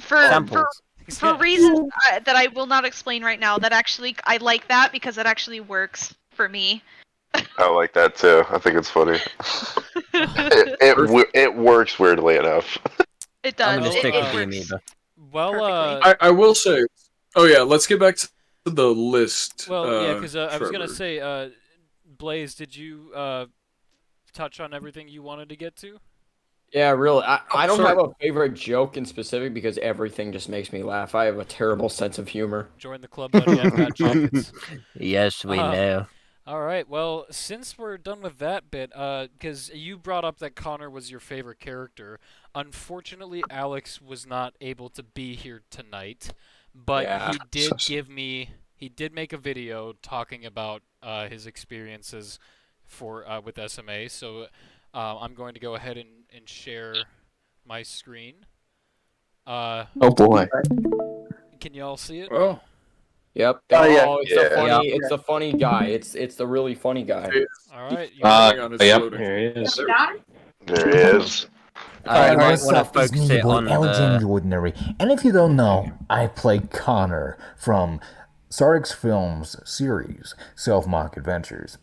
for Samples. for reasons that I will not explain right now. That actually I like that because it actually works for me. I like that too. I think it's funny. it works weirdly enough. It does. I'm gonna It- stick it with the works. amoeba. Well, I will say. Oh yeah, let's get back to the list. well, yeah, because I was gonna Trevor. say, Blaze, did you touch on everything you wanted to get to? Yeah, really. I don't sorry. have a favorite joke in specific because everything just makes me laugh. I have a terrible sense of humor. Join the club, buddy. I've got jackets. Yes, we Uh, know. All right. Well, since we're done with that bit, because you brought up that Connor was your favorite character, unfortunately, Alex was not able to be here tonight, but Yeah. he did make a video talking about his experiences with SMA. So I'm going to go ahead and share my screen. Oh boy. Can you all see it? Oh, Yep. Oh, yeah. Oh, it's Yeah. the funny. It's the funny guy. It's the really funny guy. All right. hang on, it's Yep, loading. here he is. There he is. You might what's want to up? It's focus me, it boy, on Alexander Ordinary. And if you don't know, I play Connor from Sardics Films series, Self Moc Adventures.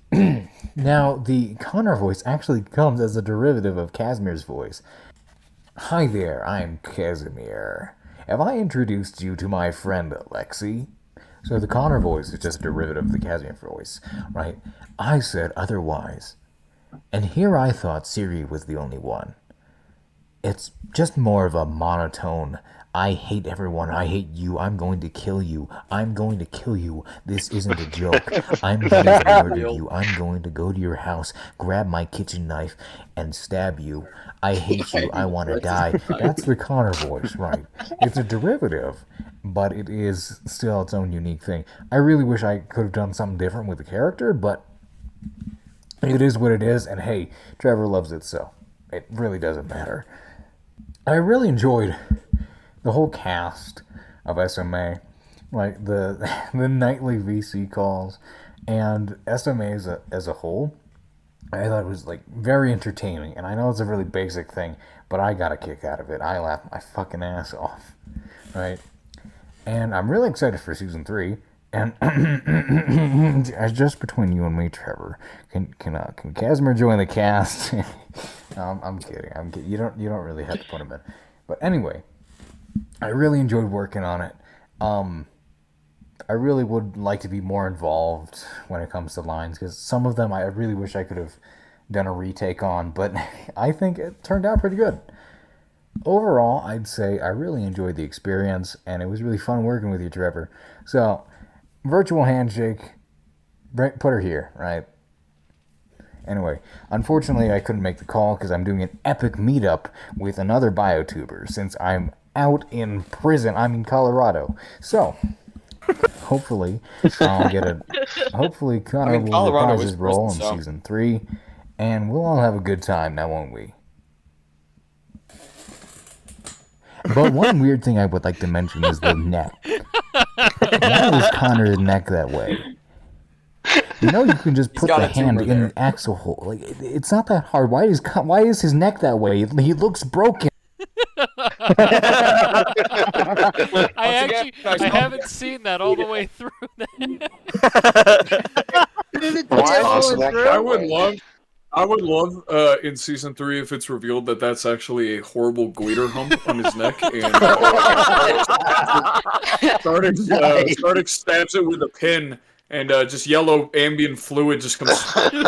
Now, the Connor voice actually comes as a derivative of Casimir's voice. Hi there, I'm Casimir. Have I introduced you to my friend Lexi? So the Connor voice is just a derivative of the Casimir voice, right? I said otherwise. And here I thought Siri was the only one. It's just more of a monotone, I hate everyone, I hate you, I'm going to kill you, I'm going to kill you, this isn't a joke, I'm going to murder you, I'm going to go to your house, grab my kitchen knife, and stab you, I hate you, I want to die. That's the Connor voice, right? It's a derivative, but it is still its own unique thing. I really wish I could have done something different with the character, but it is what it is, and hey, Trevor loves it, so it really doesn't matter. I really enjoyed the whole cast of SMA, like the nightly VC calls, and SMA as a whole. I thought it was like very entertaining, and I know it's a really basic thing, but I got a kick out of it. I laughed my fucking ass off, right? And I'm really excited for season 3. And just between you and me, Trevor, can Casimir join the cast? I'm kidding. You don't really have to put him in. But anyway, I really enjoyed working on it. I really would like to be more involved when it comes to lines, because some of them I really wish I could have done a retake on, but I think it turned out pretty good. Overall, I'd say I really enjoyed the experience, and it was really fun working with you, Trevor. So, virtual handshake, put her here, right? Anyway, unfortunately, I couldn't make the call because I'm doing an epic meetup with another biotuber since I'm out in prison. I'm in Colorado. So, hopefully, I'll get a. Hopefully, Connor will Colorado reprise is his role in prison, so. season 3, and we'll all have a good time now, won't we? But one weird thing I would like to mention is the neck. Why is Connor's neck that way? You know, you can just put the hand in the axle hole. Like, it's not that hard. Why is his neck that way? He looks broken. I haven't seen that all the way through. I would love in season 3 if it's revealed that that's actually a horrible goiter hump on his neck, and Stardic stabs it with a pin, and just yellow ambient fluid just comes. And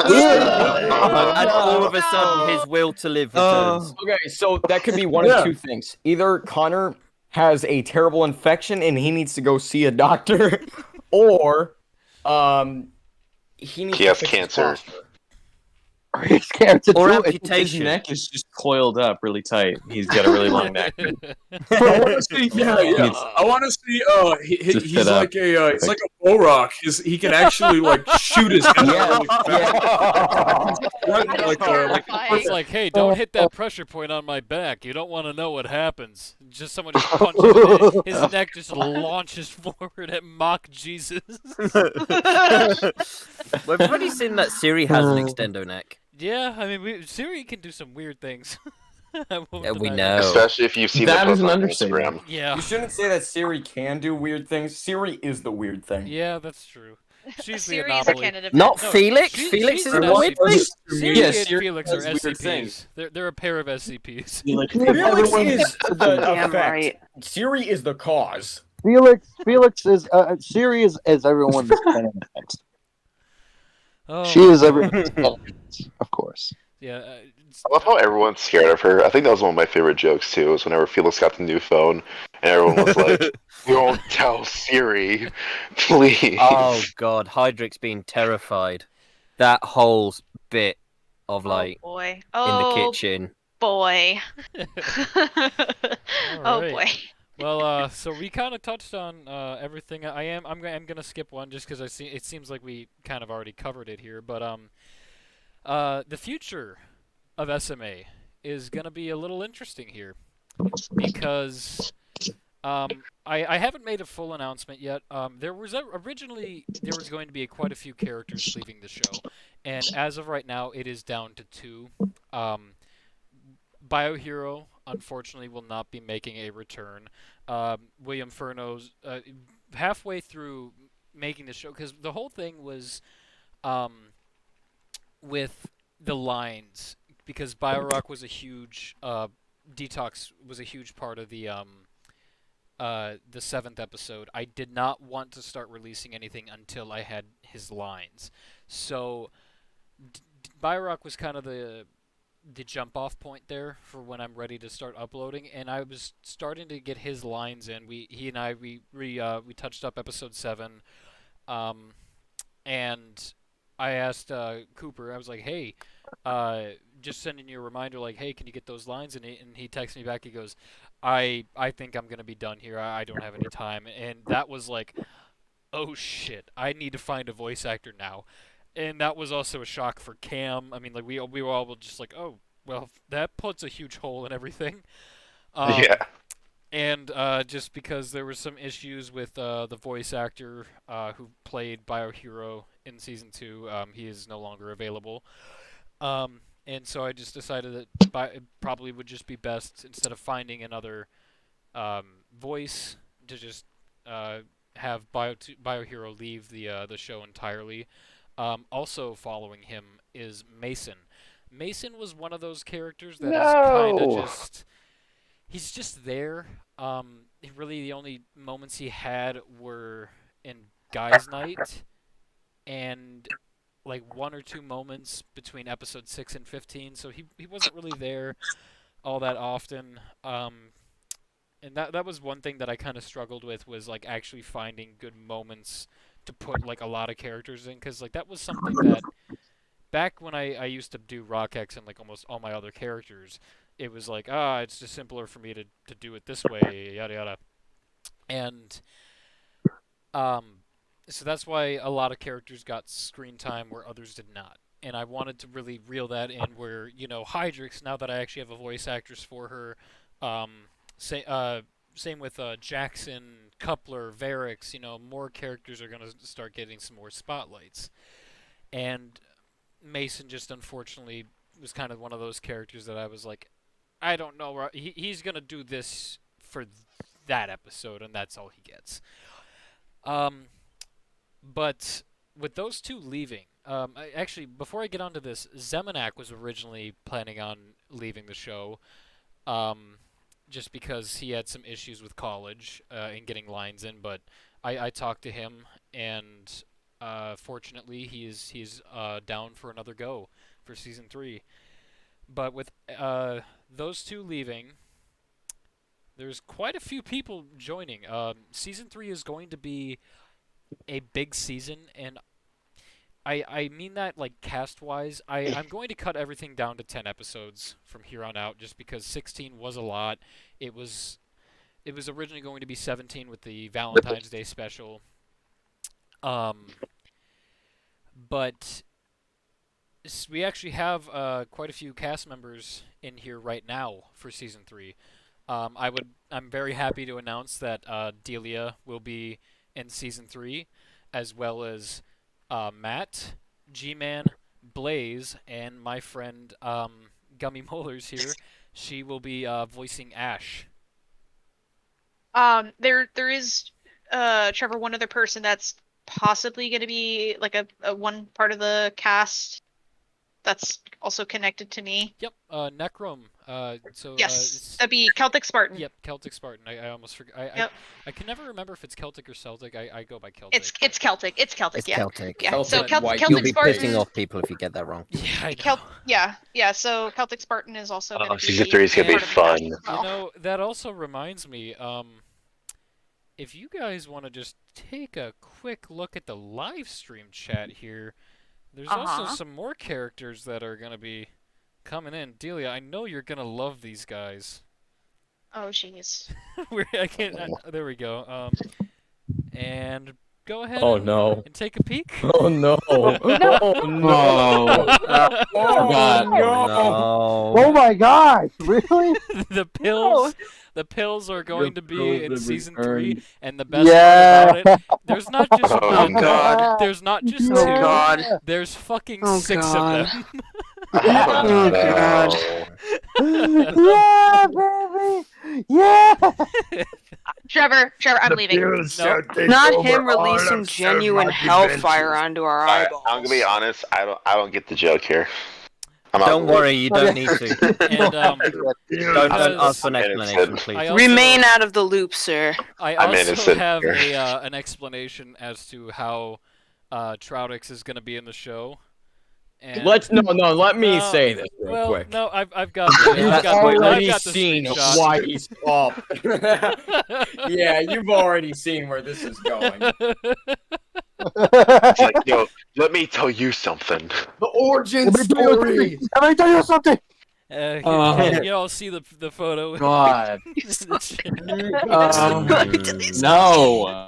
all of a sudden, his will to live returns. Okay, so that could be one of two things. Either Connor has a terrible infection and he needs to go see a doctor, or he has cancer. His neck is just coiled up really tight. He's got a really long neck. I want to see. I want to see. He's like it's like a bow rock. He can actually like shoot his head. It's like, hey, don't hit that pressure point on my back. You don't want to know what happens. Just someone just punches him. His neck just launches forward at mock Jesus. We've already seen that Siri has an extendo neck. Yeah, I mean, Siri can do some weird things. We know. Especially if you've seen the post on Instagram. Yeah. You shouldn't say that Siri can do weird things. Siri is the weird thing. Yeah, that's true. She's the Siri is anomaly. a candidate. Not Felix. Felix is a weird thing. Siri and Felix are SCPs. They're a pair of SCPs. Felix is the effect. Siri is the cause. Felix is Siri is everyone's benefit. Oh, she is everyone's benefit, of course. Yeah. I love how everyone's scared of her. I think that was one of my favorite jokes too. Was whenever Felix got the new phone, and everyone was like, "Don't tell Siri, please." Oh God, Hydrix being terrified. That whole bit of like in the kitchen. Boy. Oh right. boy. Well, so we kind of touched on everything. I'm gonna skip one just because it seems like we kind of already covered it here. But the future of SMA is gonna be a little interesting here because I haven't made a full announcement yet. Originally there was going to be quite a few characters leaving the show, and as of right now, it is down to 2. BioHero, unfortunately, will not be making a return. William Furno's halfway through making the show, because the whole thing was with the lines, because BioRock was a huge Detox was a huge part of the 7th episode. I did not want to start releasing anything until I had his lines. So BioRock was kind of the jump off point there for when I'm ready to start uploading, and I was starting to get his lines in. He and I touched up episode 7, and I asked Cooper. I was like, "Hey, just sending you a reminder, like, hey, can you get those lines?" And he texts me back. He goes, "I think I'm gonna be done here. I don't have any time." And that was like, oh shit! I need to find a voice actor now. And that was also a shock for Cam. I mean, like we were all just like, oh, well, that puts a huge hole in everything. Yeah. And just because there were some issues with the voice actor who played BioHero in season 2, he is no longer available. And so I just decided that it probably would just be best, instead of finding another voice, to just have BioHero leave the show entirely. Also following him is Mason. Mason was one of those characters that is kind of just... He's just there. Really, the only moments he had were in Guy's Night, and like 1 or 2 moments between episode 6 and 15. So he wasn't really there all that often. And that was one thing that I kind of struggled with, was like actually finding good moments to put like a lot of characters in, because like that was something that back when I used to do Rockex and like almost all my other characters, it was like, it's just simpler for me to do it this way, yada yada. And so that's why a lot of characters got screen time where others did not. And I wanted to really reel that in where, Hydrix, now that I actually have a voice actress for her, same with Jackson, Coupler, Varix, more characters are going to start getting some more spotlights. And Mason just unfortunately was kind of one of those characters that I was like, I don't know, he's going to do this for that episode, and that's all he gets. But with those two leaving, actually, before I get onto this, Zemanak was originally planning on leaving the show, just because he had some issues with college and getting lines in. But I talked to him, and fortunately, he's down for another go for season 3. But with those two leaving, there's quite a few people joining. Season 3 is going to be a big season, and I mean that like cast-wise. I'm going to cut everything down to 10 episodes from here on out, just because 16 was a lot. It was originally going to be 17 with the Valentine's Day special. But we actually have quite a few cast members in here right now for season 3. I'm very happy to announce that Delia will be in season 3, as well as Matt, G-Man, Blaze, and my friend Gummy Molars here. She will be voicing Ash. There is Trevor, one other person that's possibly going to be like a one part of the cast that's also connected to me. Yep, Necrom. Yes, that'd be Celtic Spartan. Yep, Celtic Spartan. I almost forgot. Yep. I can never remember if it's Celtic or Celtic. I go by Celtic. It's Celtic. It's Celtic. It's yeah. Celtic. Yeah. Celtic, So white. Celtic You'll be Spartan. pissing off people if you get that wrong. Yeah, I know. Yeah. So Celtic Spartan is also going to be season 3 is gonna be part of the cast fun. as well. That also reminds me. If you guys want to just take a quick look at the live stream chat here, there's also some more characters that are going to be coming in. Delia, I know you're going to love these guys. Oh, jeez. I can't. There we go. And go ahead. Oh no! And take a peek. Oh no! Oh no! Oh, God. No. Oh my gosh! Really? The pills are going to be in season 3, and the best Yeah. part about it, there's not just Oh, one. God. There's not just Oh, 2. God. There's fucking Oh, 6 God. of them. Oh, God. Yeah, baby. Yeah. Trevor, I'm leaving. Not him releasing genuine hellfire onto our Alright, eyeballs. I'm gonna be honest. I don't get the joke here. I'm out Don't of the worry, you don't need to. And Don't ask for an I'm explanation, innocent. please. I also, Remain out of the loop, sir. I I'm also innocent have here. an explanation as to how Troutix is going to be in the show. And Let me No, say this real well, quick. no, I've got You've I've got already I've got the seen screenshot. why he's up. Yeah, you've already seen where this is going. It's like, yo, let me tell you something. The origin Let me tell you something. You all see the photo. God. No.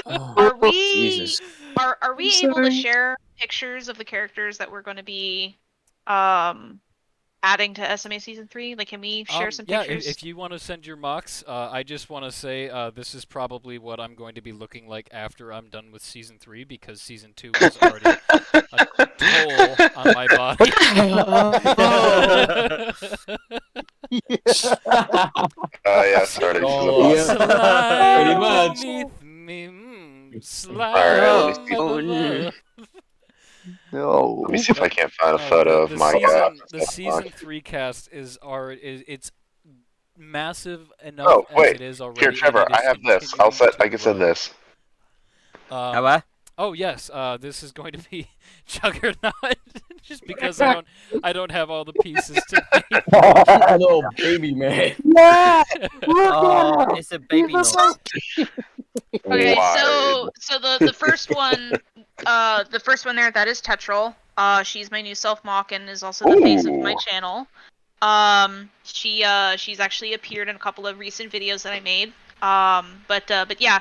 Are we Jesus. are we able to share pictures of the characters that we're going to be adding to SMA season 3? Like, can we share some yeah, pictures? if you want to send your mocks, I just want to say this is probably what I'm going to be looking like after I'm done with season 3, because season 2 was already a toll on my body. Yeah, started. Yeah. Pretty much. Beneath me, Alright, slide let Oh, on no. No. me see if I can't find a photo of my the season 3 cast it's massive enough Oh as wait, it is already. here, Trevor, and it I is have this. continuing I can to send grow. this. How? Oh yes, this is going to be Juggernaut, just because I don't have all the pieces to make. Little baby man. Yeah. Oh, it's a baby knock. Okay, Why? so the first one, there, that is Tetrol. She's my new Self Moc and is also the face of my Ooh. channel. She's actually appeared in a couple of recent videos that I made. But yeah,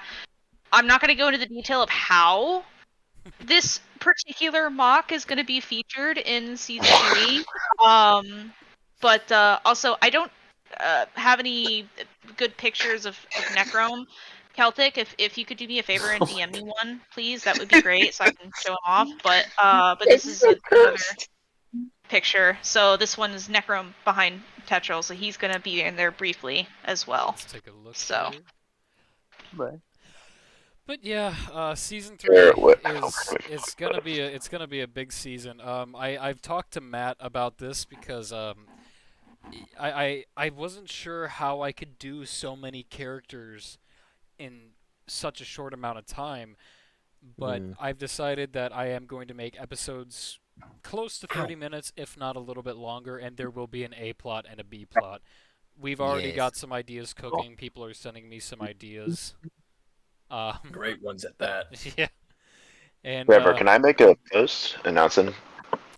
I'm not gonna go into the detail of how this particular mock is gonna be featured in season 3. But also I don't have any good pictures of Necrome. Celtic, if you could do me a favor and DM me one, please, that would be great, so I can show him off. But this is another picture. So this one is Necrome behind Tetrol, so he's gonna be in there briefly as well. Let's take a look. So. Here. Right. But yeah, season 3 is gonna be a big season. I've talked to Matt about this because I wasn't sure how I could do so many characters in such a short amount of time, but I've decided that I am going to make episodes close to 30 minutes, if not a little bit longer, and there will be an A plot and a B plot. We've already got some ideas cooking. People are sending me some ideas. Great ones at that. Yeah. And Trevor, can I make a post announcing?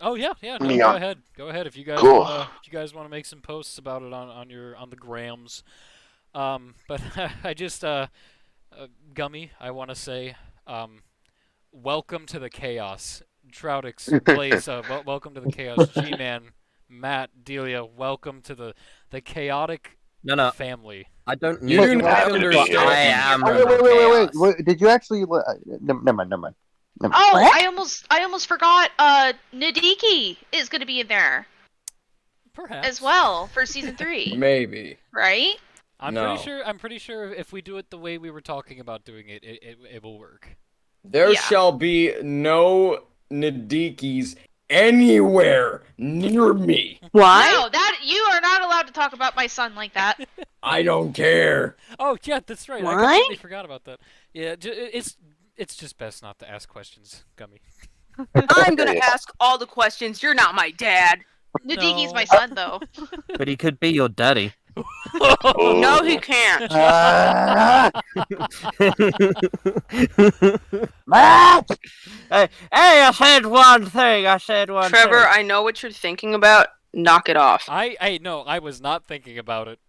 Oh yeah. No, Yeah. Go ahead if you guys Cool. want to make some posts about it on the grams. But I just Gummy, I want to say welcome to the chaos. Troutix, Blaze, welcome to the chaos. G-Man, Matt, Delia, welcome to the chaotic family. I don't You do not understand. I am. Wait. Did you actually? Never mind. Oh, I almost forgot. Nadiki is going to be in there. Perhaps. As well for season 3. Maybe. Right? I'm pretty sure if we do it the way we were talking about doing it, it will work. There shall be no Nadikis anywhere near me. Why? No, that you are not allowed to talk about my son like that. I don't care. Oh yeah, that's right. What? I completely forgot about that. Yeah, it's just best not to ask questions, Gummy. I'm gonna ask all the questions. You're not my dad. Nadiki's my son, though. But he could be your daddy. No, he can't. Matt! Hey, I said one thing. Trevor, I know what you're thinking about. Knock it off. I no, I was not thinking about it.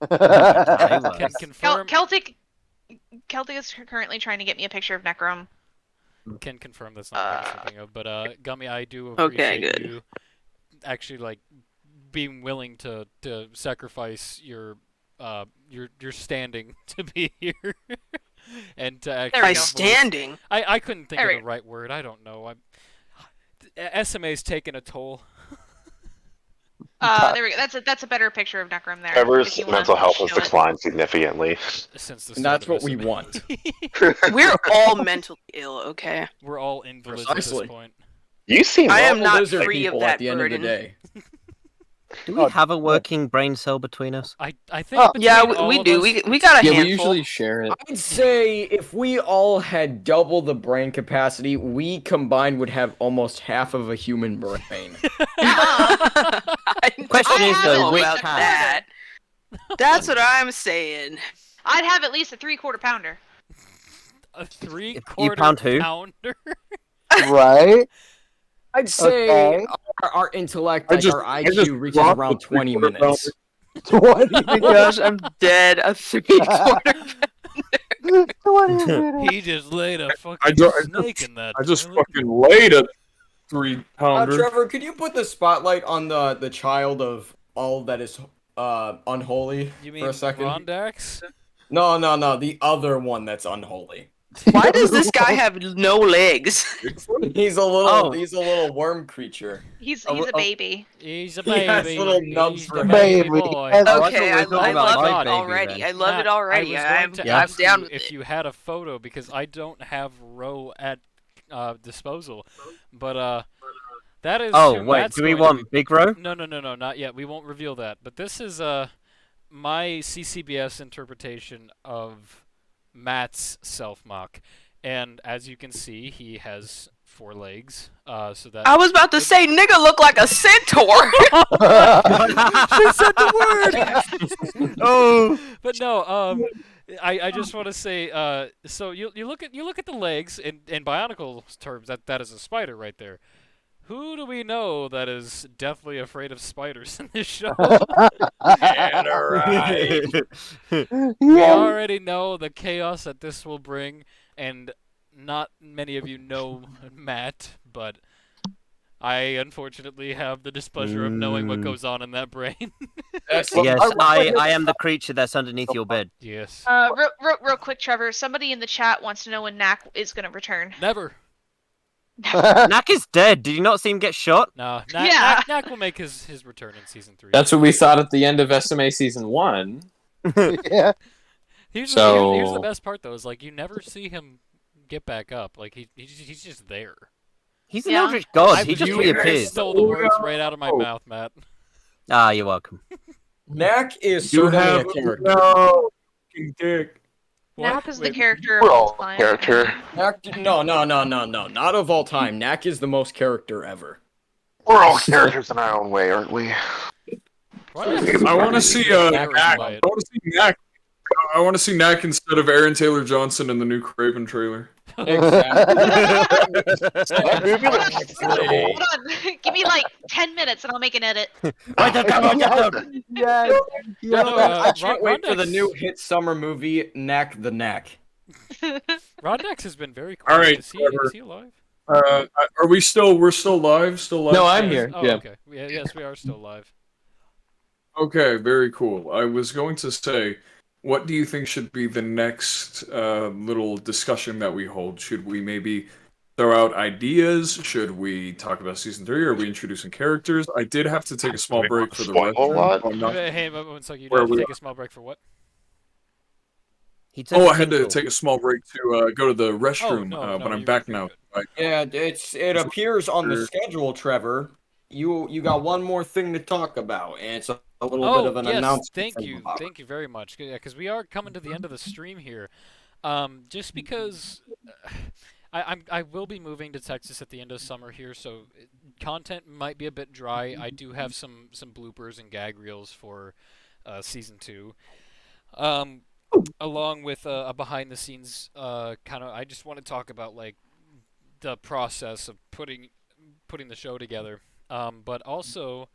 Can confirm. Celtic is currently trying to get me a picture of Necrom. Can confirm that's not what I was thinking of. But Gummy, I do appreciate you actually like being willing to sacrifice your standing to be here and to actually standing. I couldn't think of the right word. I don't know. SMA's taken a toll. There we go. That's a better picture of Necrom there. Trevor's mental health has declined significantly. Since and that's what we want. We're all mentally ill, okay? We're all invalids at this point. You seem I am not lizard free of people that at the end burden. of the day. Do we have a working brain cell between us? I think yeah, we do. We got a handful. We usually share it. I'd say if we all had double the brain capacity, we combined would have almost half of a human brain. Question is though, which half? That. That's what I'm saying. I'd have at least a 3/4 pounder. A 3/4 pound who? pounder? Right? I'd say our intellect, our IQ reaches around 20 minutes. 20 Oh my gosh, I'm dead. A 3/4 He just laid a fucking snake in that. I just fucking laid a 3-pounder. Trevor, could you put the spotlight on the child of all that is unholy You mean for a second? Rondax? No, the other one that's unholy. Why does this guy have no legs? He's a little worm creature. He's a baby. He's a He has baby. little He's nubs the for baby baby. boy. Okay, I talking love about it my already. baby, I love it Matt, already. I I'm was going to ask down you with if it. you had a photo because I don't have Ro at disposal, but that is. Oh who wait, Matt's do we going to want Big Ro? No, not yet. We won't reveal that. But this is my CCBS interpretation of Matt's Self Moc. and as you can see, he has 4 legs. So that I was about to say, nigga look like a centaur. she said the word. Oh, but no. I just want to say. So you look at the legs in Bionicle terms. That is a spider right there. Who do we know that is deathly afraid of spiders in this show? Get her right. We already know the chaos that this will bring, and not many of you know Matt, but I unfortunately have the displeasure of knowing what goes on in that brain. Yes, I am the creature that's underneath your bed. Yes. Real quick, Trevor. Somebody in the chat wants to know when Knack is gonna return. Never. Knack is dead. Did you not see him get shot? No, Yeah. Knack will make his return in season 3. That's what we thought at the end of SMA season 1. Yeah. Here's So- the best part though, is like you never see him get back up. Like he's just there. He's an eldritch god. He just You reappears. stole the words right out of my mouth, Matt. Ah, you're welcome. Knack is You certainly have a character. no fucking dick. Knack is the Wait, character We're of all all time. character. Knack, no, not of all time. Knack is the most character ever. We're all characters in our own way, aren't we? I want to see Knack. I want to see Knack. I want to see Knack instead of Aaron Taylor Johnson in the new Craven trailer. Hold on. Give me like 10 minutes and I'll make an edit. I Ron- can't wait for the Rondex- new hit summer movie, Knack the Knack. Rondex has been very quiet. All right, Is he Trevor. alive? Are we still? We're still live. Still live. No, I'm Yes. here. Oh, Yeah. okay. Yes, we are still live. Okay, very cool. I was going to say, what do you think should be the next little discussion that we hold? Should we maybe throw out ideas? Should we talk about season 3? Are we introducing characters? I did have to take a small break for the Spoil a restroom. lot? so I'm not- Hey, one second. You Where have to we take a small break for what? Oh, I had to take a small break to go to the Oh, restroom, no, but I'm you're back good, now. good. Yeah, it appears on the schedule, Trevor. You got one more thing to talk about, and it's a little bit of an yes, announcement. thank you very much. Yeah, because we are coming to the end of the stream here. Just because I will be moving to Texas at the end of summer here, so content might be a bit dry. I do have some bloopers and gag reels for season 2. Along with a behind the scenes kind of, I just want to talk about like the process of putting the show together. But also,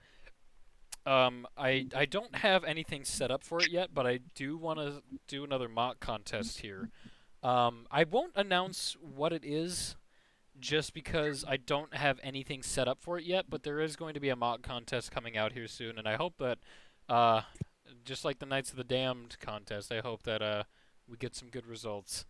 I don't have anything set up for it yet, but I do want to do another mock contest here. I won't announce what it is, just because I don't have anything set up for it yet, but there is going to be a mock contest coming out here soon, and I hope that, just like the Knights of the Damned contest, I hope that we get some good results.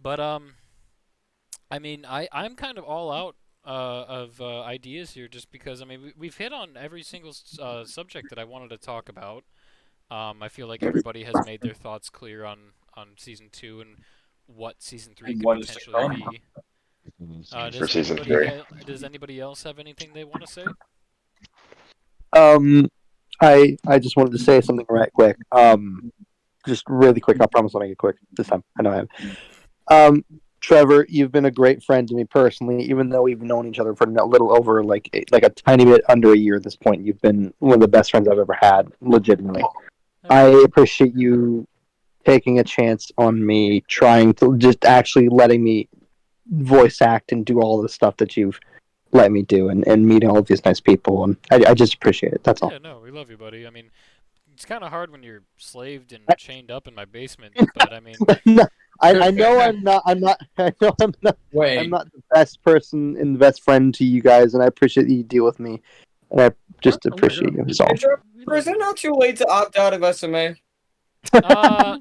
But I mean, I'm kind of all out of ideas here, just because I mean we've hit on every single subject that I wanted to talk about. I feel like everybody has made their thoughts clear on season 2 and what season 3 could potentially be. For season 3. Does anybody else have anything they want to say? I just wanted to say something right quick. Just really quick. I promise I'll make it quick this time. I know I am. Trevor, you've been a great friend to me personally, even though we've known each other for a little over like a tiny bit under a year at this point. You've been one of the best friends I've ever had, legitimately. I appreciate you taking a chance on me, trying to just actually letting me voice act and do all the stuff that you've let me do, and meeting all of these nice people, and I just appreciate it. That's all. Yeah, no, we love you, buddy. I mean, it's kind of hard when you're slaved and chained up in my basement, but I mean... No, I know I'm not. I know I'm not. Wait. I'm not the best person and the best friend to you guys, and I appreciate that you deal with me, and I just appreciate you. That's all. Trevor, is it not too late to opt out of SMA? No.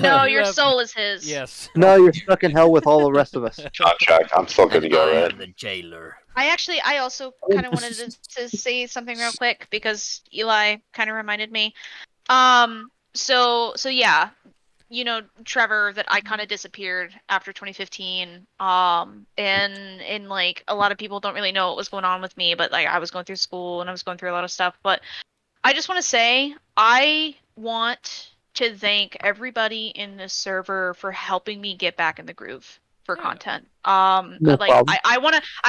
No, your soul is his. Yes. No, you're stuck in hell with all the rest of us. Contract. I'm still good to go, right? The jailer. I also kind of wanted to say something real quick because Eli kind of reminded me. So yeah, you know, Trevor, that I kind of disappeared after 2015. And like a lot of people don't really know what was going on with me, but like I was going through school and I was going through a lot of stuff. But I just want to say I want to thank everybody in this server for helping me get back in the groove. for content. No problem. I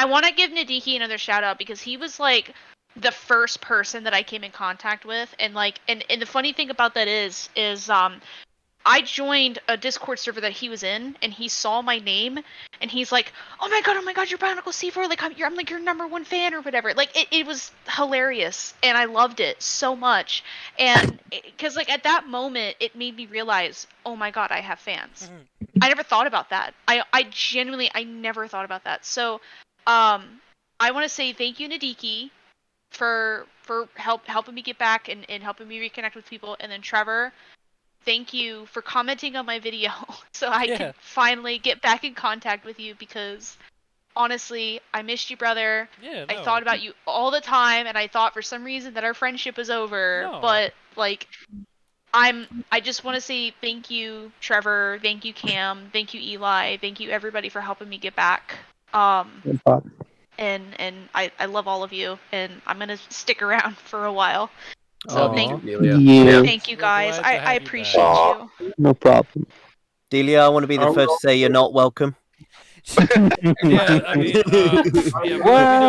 wanna give Nadiki another shout out because he was like the first person that I came in contact with, and like and the funny thing about that is I joined a Discord server that he was in, and he saw my name, and he's like, oh my god, you're Bionicle C4, like I'm like your #1 fan or whatever. Like it was hilarious, and I loved it so much, and because like at that moment it made me realize, oh my god, I have fans. I never thought about that. I genuinely I never thought about that. So, I want to say thank you, Nadiki, for helping me get back and helping me reconnect with people, and then Trevor, thank you for commenting on my video so I Yeah. can finally get back in contact with you because honestly, I missed you, brother. Yeah, I no. thought about you all the time, and I thought for some reason that our friendship was over. No. But like, I just want to say thank you, Trevor. Thank you, Cam. Thank you, Eli. Thank you, everybody, for helping me get back. No problem. And I love all of you, and I'm gonna stick around for a while. So Aw. thank Yeah. thank you We're guys. glad to have I you appreciate back. you. No problem. Delia, I want to be the first to say you're not welcome. Yeah, I mean, yeah,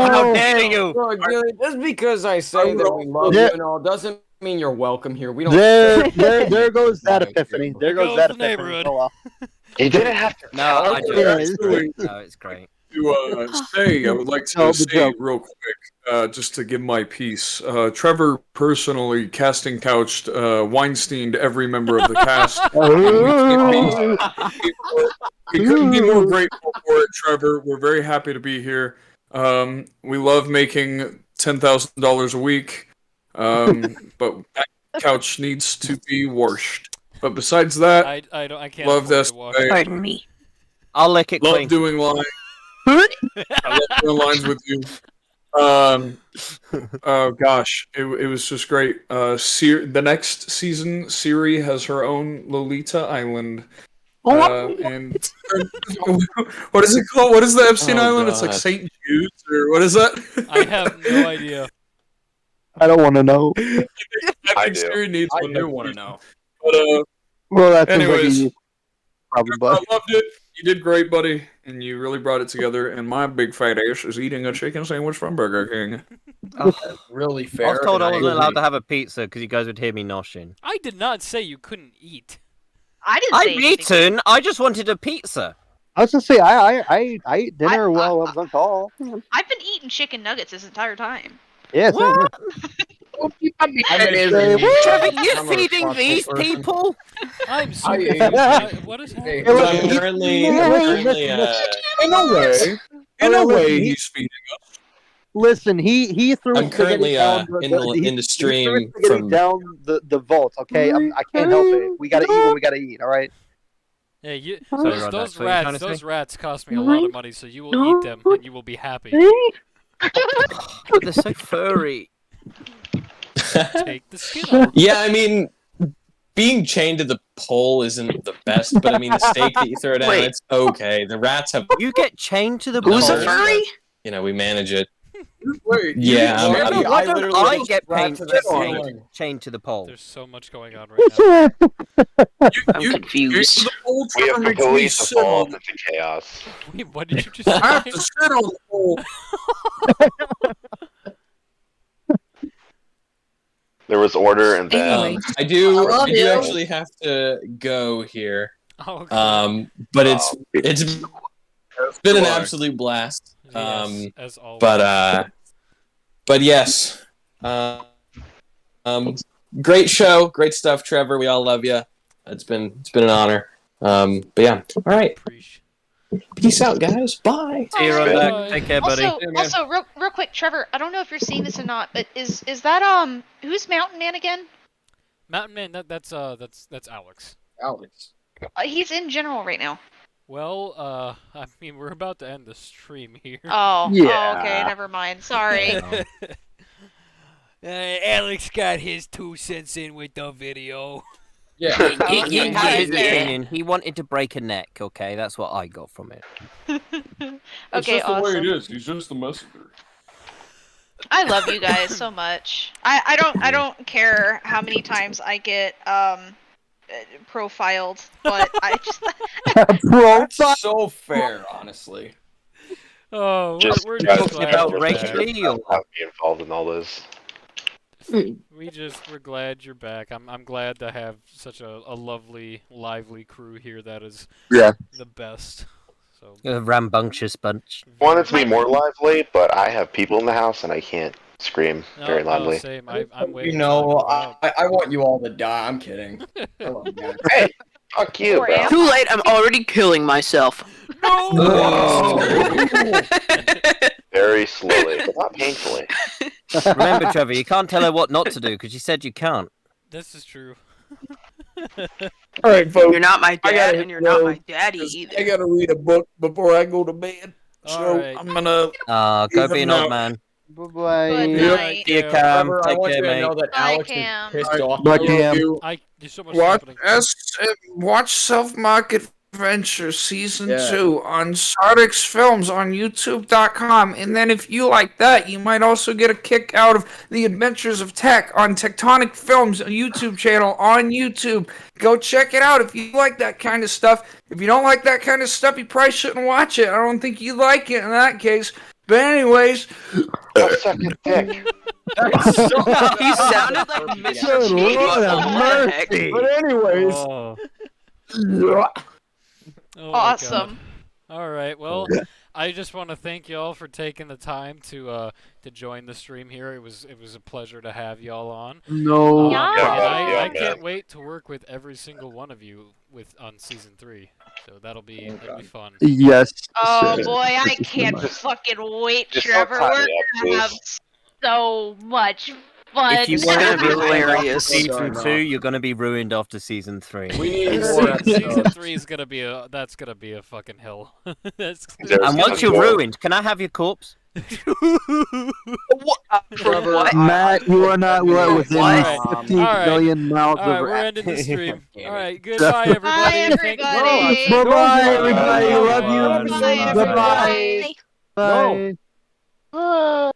How dare you! Bro, dude, just because I say that we love There- you and all doesn't mean you're welcome here. We don't. There goes that epiphany. There goes that the epiphany. neighborhood. Oh well. You didn't have to. No, I Okay, just. actually, No, it's great. to say, I would like No, to the say joke. real quick, just to give my piece. Trevor personally casting couched Weinsteined every member of the cast. We couldn't be more grateful for it, Trevor. We're very happy to be here. We love making $10,000 a week, but that couch needs to be washed. But besides that, I can't love afford this. to wash. Pardon me. I'll lick it Love clean. doing lines. I love doing lines with you. Oh gosh, it was just great. The next season, Siri has her own Lolita Island. And what is it called? What is the Epstein Island? It's like God. St. Jude's or what is that? I have no idea. I don't want to know. I do. think Siri needs I one do next want to season. know. But Well, that seems like anyways, a problem, I but loved it. You did great, buddy, and you really brought it together. And my big fat ass is eating a chicken sandwich from Burger King. Really I fair. was told I and wasn't allowed agree. to have a pizza because you guys would hear me noshing. I did not say you couldn't eat. I didn't say I've anything. eaten. I just wanted a pizza. I was gonna say I ate dinner while I was on call. I've been eating chicken nuggets this entire time. Yeah, same here. Trevor, you I'm a feeding responsible these person. people? I'm so I ate confused. What is Hey, happening? It was- I'm currently, In a way, listen, he's feeding us. Listen, he threw I'm currently spaghetti down in the he stream threw spaghetti from. down the vault. Okay, I can't help it. We gotta eat what we gotta eat. All right. Yeah, Sorry, those, Rod, those that's what you're trying rats, to those say? rats cost me a lot of money, so you will eat them and you will be happy. They're so furry. Take the skin off. Yeah, I mean, being chained to the pole isn't the best, but I mean, the steak that you throw down, Wait. it's okay. The rats have, You get chained to the Who's a No. furry? you know, we manage it. Wait, Yeah, you- I'm- Trevor, why I don't literally I just get strapped to the ceiling. chained to the pole? There's so much going on right now. I'm you confused. the pole We have Trevor makes me completely sit on evolved it. into chaos. Wait, what did you just I have say? to sit on the pole. There was order and then Anyway. I do love you. actually have to go here. Oh, okay. But it's been an Why? absolute blast. Yes, as always. But yes, great show, great stuff, Trevor. We all love you. It's been an honor. But yeah, all right. Preach. Peace out, guys. Bye. See you, Bye. Rhoda. Take care, buddy. Also, real quick, Trevor, I don't know if you're seeing this or not, but is that who's Mountain Man again? Mountain Man, that's Alex. Alex. He's in general right now. Well, I mean, we're about to end the stream here. Oh, Yeah. oh, okay, never mind. Sorry. Alex got his 2 cents in with the video. Yeah. He Okay. had his Okay. opinion. He wanted to break a neck. Okay, that's what I got from it. It's Okay, just the way it awesome. is. He's just the messenger. I love you guys so much. I don't care how many times I get profiled, but I just That's so fair, honestly. Oh, Just we're try just to glad about you're Ray back. Lee not or be involved in all this. We're glad you're back. I'm glad to have such a lovely, lively crew here that is Yeah. the best. So a rambunctious bunch? Wanted to be more lively, but I have people in the house and I can't scream very no, loudly. same. I'm waiting You till they know, move out. I want you all to die. I'm kidding. I love you guys. Hey, fuck you, Poor bro. Am. Too late. I'm already killing myself. Very slowly, but not painfully. Remember, Trevor, you can't tell her what not to do because you said you can't. This is true. All right, folks. You're not my I gotta dad, hit and you're not go, my daddy 'cause either. I gotta read a book before I go to bed. So Alright. I'm gonna. Go be an old man. Bye-bye. Good Yep. night. See you, Cam. Trevor, I Take want care, you to mate. know that Bye, Alex Cam. is pissed Alright, off. Bye, at you. Cam. There's so much Watch happening. watch Self Moc Adventures Season Yeah. 2 on Sardix Films on YouTube.com. And then if you like that, you might also get a kick out of The Adventures of Tech on Tectonic Films, a YouTube channel on YouTube. Go check it out if you like that kind of stuff. If you don't like that kind of stuff, you probably shouldn't watch it. I don't think you like it in that case. But anyways, I'll suck your dick. He sounded like Mr. Good T. Lord What have the heck? mercy. but anyways. Oh. Oh my Awesome. God. All right. Well, I just want to thank y'all for taking the time to join the stream here. It was a pleasure to have y'all on. No. Yeah. And Yeah, I man. can't wait to work with every single one of you on season 3. So that'll be fun. Yes. Oh sir. boy, I Thank you so can't much. fucking wait, Just Trevor. don't tie We're me up, gonna have please. so much fun. If you It's want gonna to be be ruined after hilarious. season No. 2, you're going to be ruined after season 3. We need more Season episodes. 3 is gonna be a fucking hell. That's There's And once you're more. ruined, can I have your corpse? What? For Trevor, what? Matt, you are not What? within What? 15 Alright. million miles All right, of we're ending the stream. Damn All it. right, goodbye, everybody. Bye, Thank you. everybody. Bye-bye, Bye. everybody. Love Bye. you. Bye, Goodbye. everybody. Bye. No.